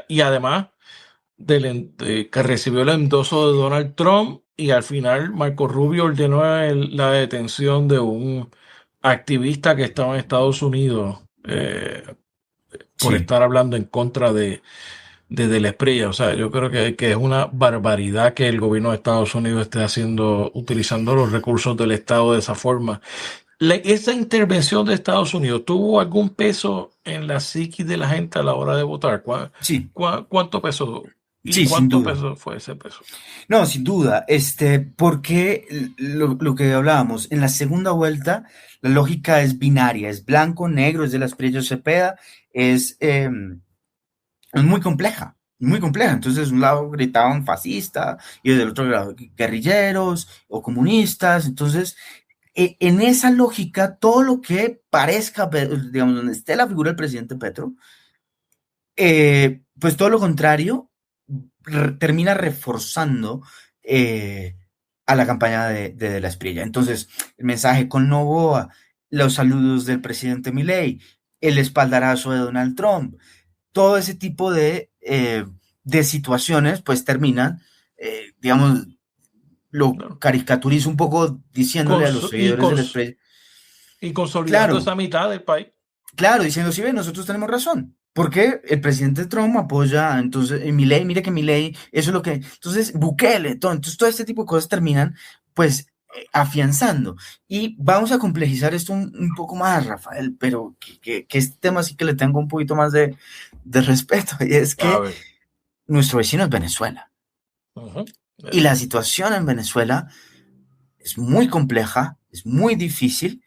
S1: y además que recibió el endoso de Donald Trump, y al final Marco Rubio ordenó la detención de un activista que estaba en Estados Unidos por
S4: Sí.
S1: estar hablando en contra de la Espriella. O sea, yo creo que es una barbaridad que el gobierno de Estados Unidos esté utilizando los recursos del Estado de esa forma. ¿Esa intervención de Estados Unidos tuvo algún peso en la psiquis de la gente a la hora de votar?
S4: Sí,
S1: ¿Cuánto peso? ¿Y
S4: sí, sin
S1: cuánto
S4: duda.
S1: peso fue ese peso?
S4: No, sin duda, porque lo que hablábamos, en la segunda vuelta, la lógica es binaria, es blanco, negro, es de las Prieto Cepeda, es muy compleja, muy compleja. Entonces, de un lado gritaban fascista y del otro lado guerrilleros o comunistas. Entonces, en esa lógica, todo lo que parezca, digamos, donde esté la figura del presidente Petro, pues todo lo contrario, termina reforzando a la campaña de la Espriella. Entonces, el mensaje con Novoa, los saludos del presidente Milei, el espaldarazo de Donald Trump, todo ese tipo de situaciones, pues terminan, digamos, lo
S1: Claro.
S4: caricaturizo un poco diciéndole a los
S1: Cons- y,
S4: seguidores del
S1: cons-
S4: Espriella,
S1: y consolidando
S4: claro,
S1: esa mitad del país.
S4: claro, diciendo, sí, ve, nosotros tenemos razón. Porque el presidente Trump apoya, entonces, Milei, mire que Milei, eso es lo que, entonces, Bukele, entonces todo este tipo de cosas terminan, pues, afianzando. Y vamos a complejizar esto un poco más, Rafael, pero que este tema sí que le tengo un poquito más de respeto, y es
S1: A
S4: que
S1: ver.
S4: nuestro vecino es Venezuela.
S1: Ujú.
S4: Y la situación en Venezuela es muy compleja, es muy difícil,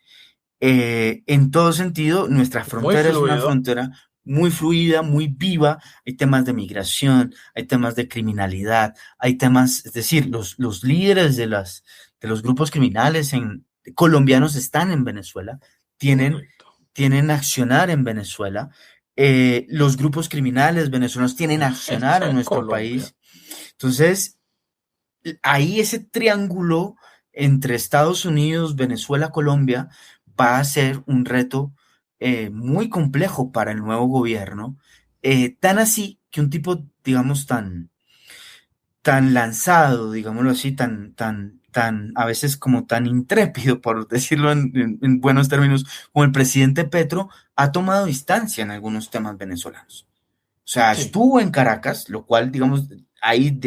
S4: en todo sentido. Nuestra
S1: Muy
S4: frontera es una
S1: fluido.
S4: frontera muy fluida, muy viva. Hay temas de migración, hay temas de criminalidad, hay temas, es decir, los líderes de los grupos criminales colombianos están en Venezuela, tienen accionar en Venezuela. Los grupos criminales venezolanos tienen accionar en nuestro país. Entonces, ahí ese triángulo entre Estados Unidos, Venezuela, Colombia va a ser un reto muy complejo para el nuevo gobierno, tan así que un tipo, digamos, tan lanzado, digámoslo así, a veces como tan intrépido, por decirlo en buenos términos, como el presidente Petro, ha tomado distancia en algunos temas venezolanos. O sea, estuvo en Caracas, lo cual, digamos, de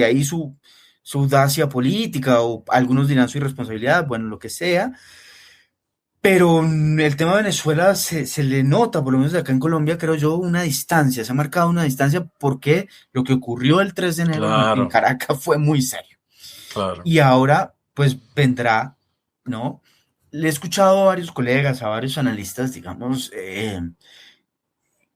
S4: ahí su audacia política, o algunos dirán su irresponsabilidad, bueno, lo que sea. Pero el tema de Venezuela se le nota, por lo menos acá en Colombia, creo yo, una distancia, se ha marcado una distancia porque lo que ocurrió el 3 de enero en Caracas fue muy serio.
S1: Claro.
S4: Y ahora, pues vendrá, ¿no? Le he escuchado a varios colegas, a varios analistas, digamos,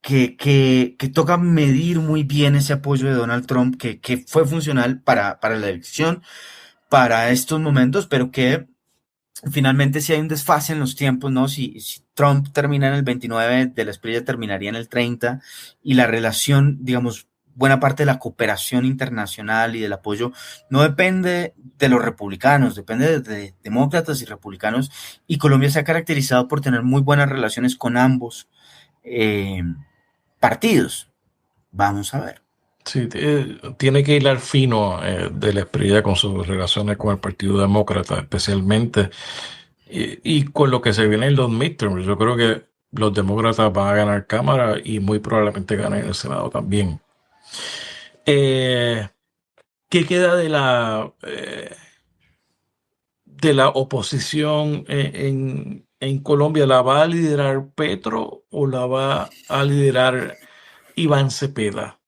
S4: que toca medir muy bien ese apoyo de Donald Trump, que fue funcional para la elección, para estos momentos, pero que finalmente si hay un desfase en los tiempos, ¿no? Si Trump termina en el 29, de la Espriella terminaría en el 30, y la relación, digamos, buena parte de la cooperación internacional y del apoyo no depende de los republicanos, depende de demócratas y republicanos, y Colombia se ha caracterizado por tener muy buenas relaciones con ambos partidos. Vamos a ver.
S1: Sí, tiene que hilar fino de la Espriella con sus relaciones con el Partido Demócrata, especialmente, y con lo que se viene en los midterms. Yo creo que los demócratas van a ganar Cámara y muy probablemente ganen el Senado también. ¿Qué queda de la oposición en Colombia? ¿La va a liderar Petro o la va a liderar Iván Cepeda?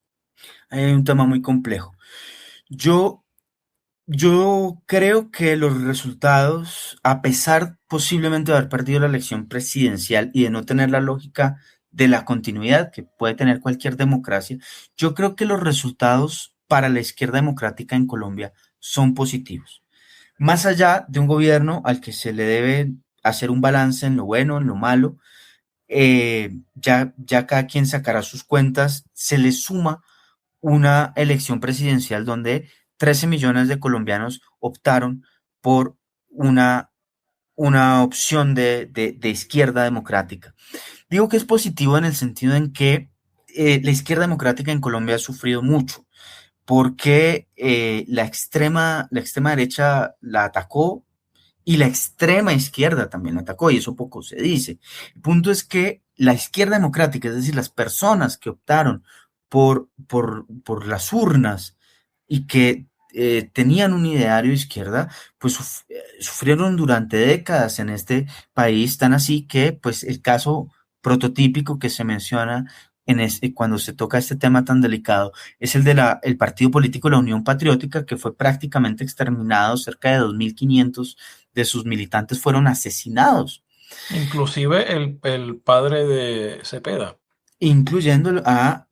S4: Hay un tema muy complejo. Yo creo que los resultados, a pesar posiblemente de haber perdido la elección presidencial y de no tener la lógica de la continuidad que puede tener cualquier democracia, yo creo que los resultados para la izquierda democrática en Colombia son positivos. Más allá de un gobierno al que se le debe hacer un balance en lo bueno, en lo malo, ya cada quien sacará sus cuentas, se le suma una elección presidencial donde 13 millones de colombianos optaron por una opción de izquierda democrática. Digo que es positivo en el sentido en que la izquierda democrática en Colombia ha sufrido mucho porque la extrema derecha la atacó y la extrema izquierda también la atacó, y eso poco se dice. El punto es que la izquierda democrática, es decir, las personas que optaron por las urnas y que tenían un ideario de izquierda, pues sufrieron durante décadas en este país, tan así que pues el caso prototípico que se menciona cuando se toca este tema tan delicado es el el partido político La Unión Patriótica, que fue prácticamente exterminado. Cerca de 2.500 de sus militantes fueron asesinados.
S1: Inclusive el padre de Cepeda.
S4: Incluyendo a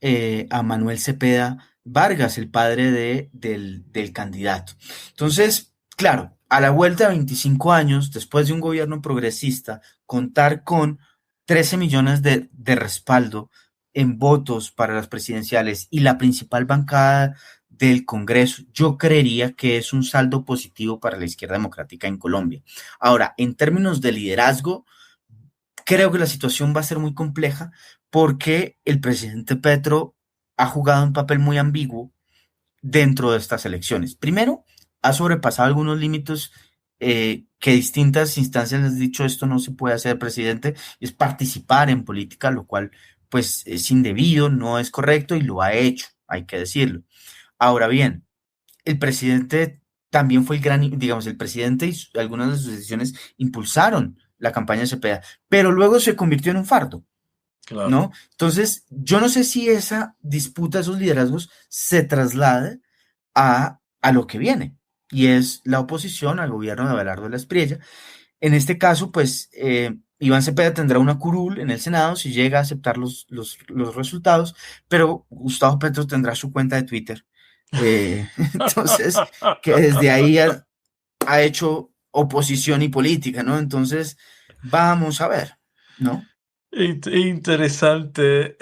S4: Manuel Cepeda Vargas, el padre del candidato. Entonces, claro, a la vuelta de 25 años, después de un gobierno progresista, contar con 13 millones de respaldo en votos para las presidenciales y la principal bancada del Congreso, yo creería que es un saldo positivo para la izquierda democrática en Colombia. Ahora, en términos de liderazgo, creo que la situación va a ser muy compleja porque el presidente Petro ha jugado un papel muy ambiguo dentro de estas elecciones. Primero, ha sobrepasado algunos límites que distintas instancias les han dicho: esto no se puede hacer, presidente, es participar en política, lo cual pues es indebido, no es correcto, y lo ha hecho, hay que decirlo. Ahora bien, el presidente también fue el presidente y algunas de sus decisiones impulsaron la campaña de Cepeda, pero luego se convirtió en un fardo,
S1: Claro.
S4: ¿no? Entonces, yo no sé si esa disputa, esos liderazgos, se traslade a lo que viene, y es la oposición al gobierno de Abelardo de la Espriella. En este caso, pues, Iván Cepeda tendrá una curul en el Senado si llega a aceptar los resultados, pero Gustavo Petro tendrá su cuenta de Twitter. Entonces, que desde ahí ha hecho oposición y política, ¿no? Entonces, vamos a ver, ¿no?
S1: Interesante.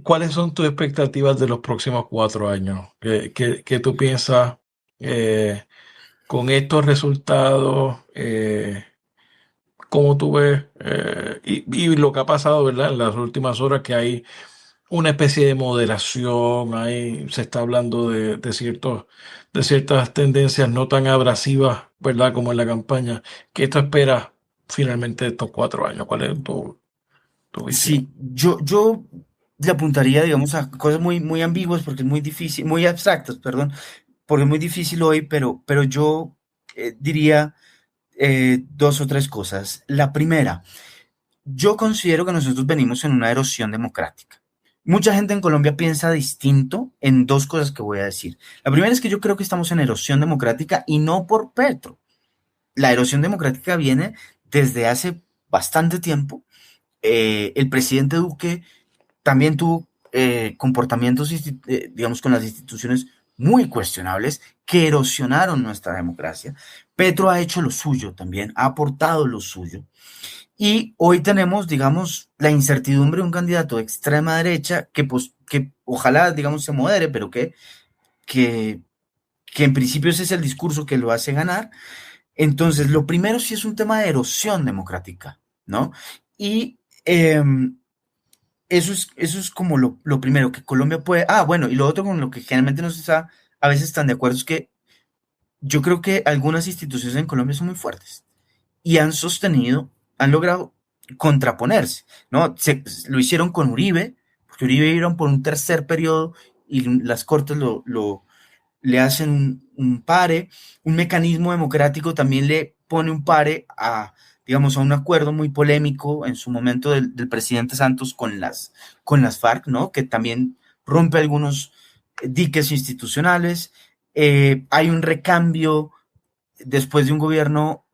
S1: ¿Cuáles son tus expectativas de los próximos 4 años? ¿Qué tú piensas con estos resultados? ¿Cómo tú ves? Y lo que ha pasado, ¿verdad? En las últimas horas que hay una especie de moderación, se está hablando de ciertas tendencias no tan abrasivas, ¿verdad? Como en la campaña. ¿Qué tú esperas finalmente de estos 4 años? ¿Cuál es tu visión?
S4: Sí, yo le apuntaría, digamos, a cosas muy, muy ambiguas porque es muy difícil, muy abstractas, perdón, porque es muy difícil hoy, pero yo diría dos o tres cosas. La primera, yo considero que nosotros venimos en una erosión democrática. Mucha gente en Colombia piensa distinto en dos cosas que voy a decir. La primera es que yo creo que estamos en erosión democrática y no por Petro. La erosión democrática viene desde hace bastante tiempo. El presidente Duque también tuvo comportamientos, digamos, con las instituciones muy cuestionables que erosionaron nuestra democracia. Petro ha hecho lo suyo también, ha aportado lo suyo. Y hoy tenemos, digamos, la incertidumbre de un candidato de extrema derecha que ojalá, digamos, se modere, pero que en principio ese es el discurso que lo hace ganar. Entonces, lo primero sí es un tema de erosión democrática, ¿no? Y eso es como lo primero que Colombia puede... Ah, bueno, y lo otro con lo que generalmente no se está a veces tan de acuerdo es que yo creo que algunas instituciones en Colombia son muy fuertes y han logrado contraponerse, ¿no? Lo hicieron con Uribe, porque Uribe iban por un tercer periodo y las cortes le hacen un pare, un mecanismo democrático también le pone un pare a, digamos, a un acuerdo muy polémico en su momento del presidente Santos con las FARC, ¿no? Que también rompe algunos diques institucionales. Hay un recambio después de un gobierno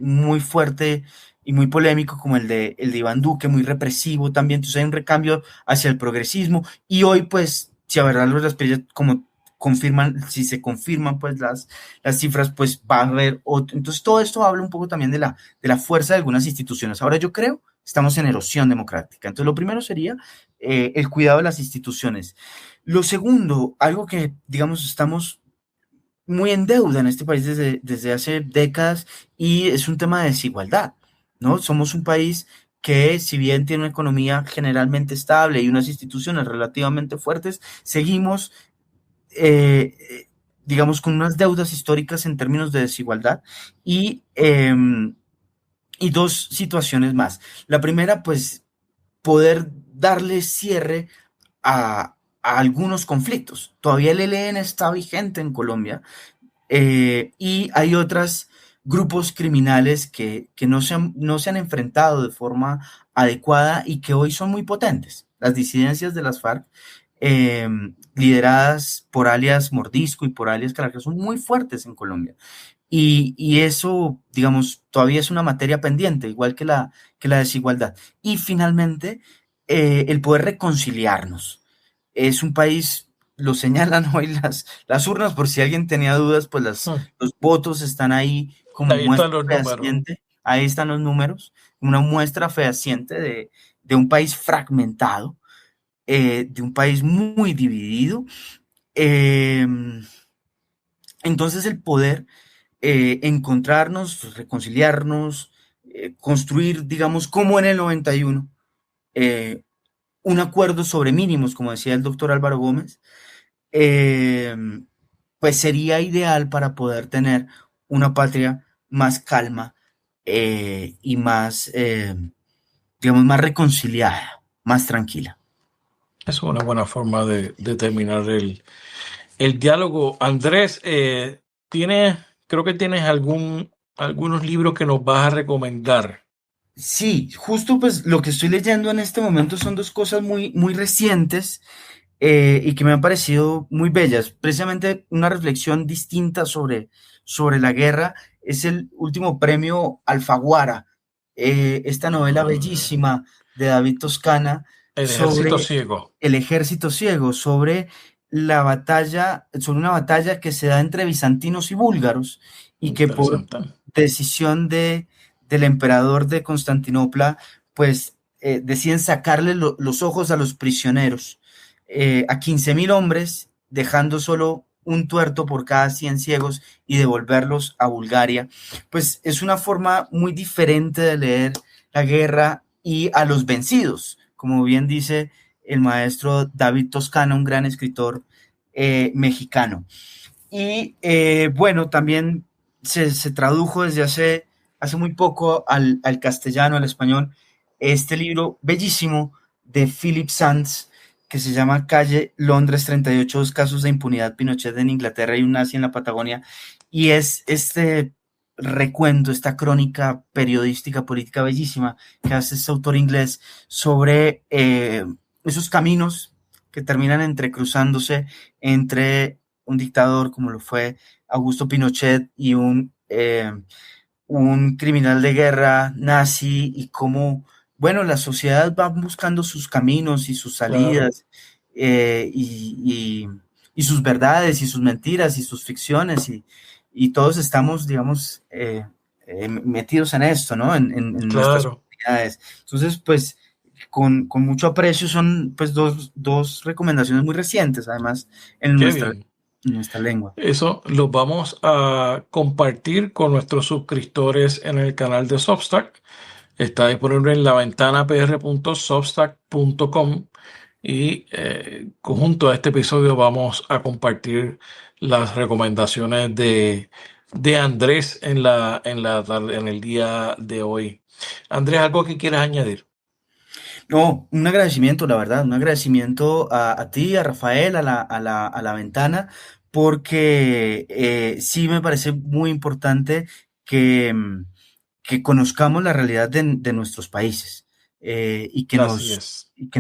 S4: muy fuerte y muy polémico como el de Iván Duque, muy represivo también. Entonces hay un recambio hacia el progresismo y hoy, pues, si a verdad las experiencias como si se confirman pues las cifras, pues va a haber otro. Entonces todo esto habla un poco también de la fuerza de algunas instituciones. Ahora yo creo estamos en erosión democrática. Entonces lo primero sería el cuidado de las instituciones. Lo segundo, algo que digamos estamos muy en deuda en este país desde hace décadas y es un tema de desigualdad, ¿no? Somos un país que si bien tiene una economía generalmente estable y unas instituciones relativamente fuertes, seguimos digamos, con unas deudas históricas en términos de desigualdad y dos situaciones más. La primera, pues, poder darle cierre a algunos conflictos. Todavía el ELN está vigente en Colombia y hay otros grupos criminales que no se han enfrentado de forma adecuada y que hoy son muy potentes. Las disidencias de las FARC lideradas por alias Mordisco y por alias Caracas son muy fuertes en Colombia. Y eso, digamos, todavía es una materia pendiente, igual que la desigualdad. Y finalmente, el poder reconciliarnos. Es un país, lo señalan hoy las urnas, por si alguien tenía dudas, pues los votos están ahí como
S1: Ahí
S4: muestra
S1: están los números.
S4: fehaciente. Ahí están los números, una muestra fehaciente de un país fragmentado, de un país muy dividido. Entonces el poder encontrarnos, reconciliarnos, construir, digamos, como en el 91, un acuerdo sobre mínimos, como decía el doctor Álvaro Gómez, pues sería ideal para poder tener una patria más calma y más, digamos, más reconciliada, más tranquila.
S1: Es una buena forma de terminar el diálogo. Andrés, creo que tienes algunos libros que nos vas a recomendar.
S4: Sí, justo pues lo que estoy leyendo en este momento son dos cosas muy, muy recientes y que me han parecido muy bellas. Precisamente una reflexión distinta sobre la guerra es el último premio Alfaguara esta novela bellísima de David Toscana
S1: El
S4: sobre
S1: ejército ciego.
S4: el ejército ciego, sobre una batalla que se da entre bizantinos y búlgaros, y que por decisión del emperador de Constantinopla, pues deciden sacarle los ojos a los prisioneros, a 15.000 hombres, dejando solo un tuerto por cada 100 ciegos y devolverlos a Bulgaria. Pues es una forma muy diferente de leer la guerra y a los vencidos, como bien dice el maestro David Toscana, un gran escritor mexicano. Y bueno, también se tradujo desde hace muy poco al castellano, al español, este libro bellísimo de Philip Sands, que se llama Calle Londres 38, 2 casos de impunidad, Pinochet en Inglaterra y un nazi en la Patagonia, y es este recuento, esta crónica periodística política bellísima que hace este autor inglés sobre esos caminos que terminan entrecruzándose entre un dictador como lo fue Augusto Pinochet y un criminal de guerra nazi, y cómo, bueno, la sociedad va buscando sus caminos y sus salidas, claro. Y sus verdades y sus mentiras y sus ficciones, y todos estamos, digamos, metidos en esto, ¿no? En nuestras comunidades. Entonces, pues, con mucho aprecio, son pues dos recomendaciones muy recientes, además, en nuestra lengua.
S1: Eso lo vamos a compartir con nuestros suscriptores en el canal de Substack. Está disponible en laventanapr.substack.com, y junto a este episodio vamos a compartir las recomendaciones de Andrés en el día de hoy. Andrés, ¿algo que quieras añadir?
S4: No, un agradecimiento, la verdad, un agradecimiento a ti, a Rafael, a la ventana, porque sí me parece muy importante que conozcamos la realidad de nuestros países, y que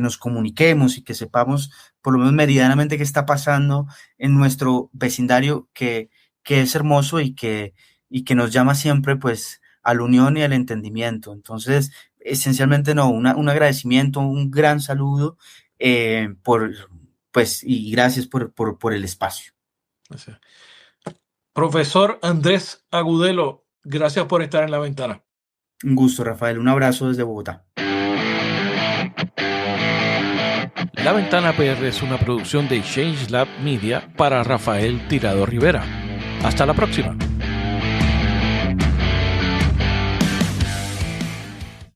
S4: nos comuniquemos y que sepamos por lo menos medianamente qué está pasando en nuestro vecindario, que es hermoso y que nos llama siempre pues a la unión y al entendimiento. Entonces, esencialmente un agradecimiento, un gran saludo, y gracias por el espacio.
S1: Gracias. Profesor Andrés Agudelo, gracias por estar en La Ventana.
S4: Un gusto, Rafael. Un abrazo desde Bogotá.
S1: La Ventana PR es una producción de Change Lab Media para Rafael Tirado Rivera. Hasta la próxima.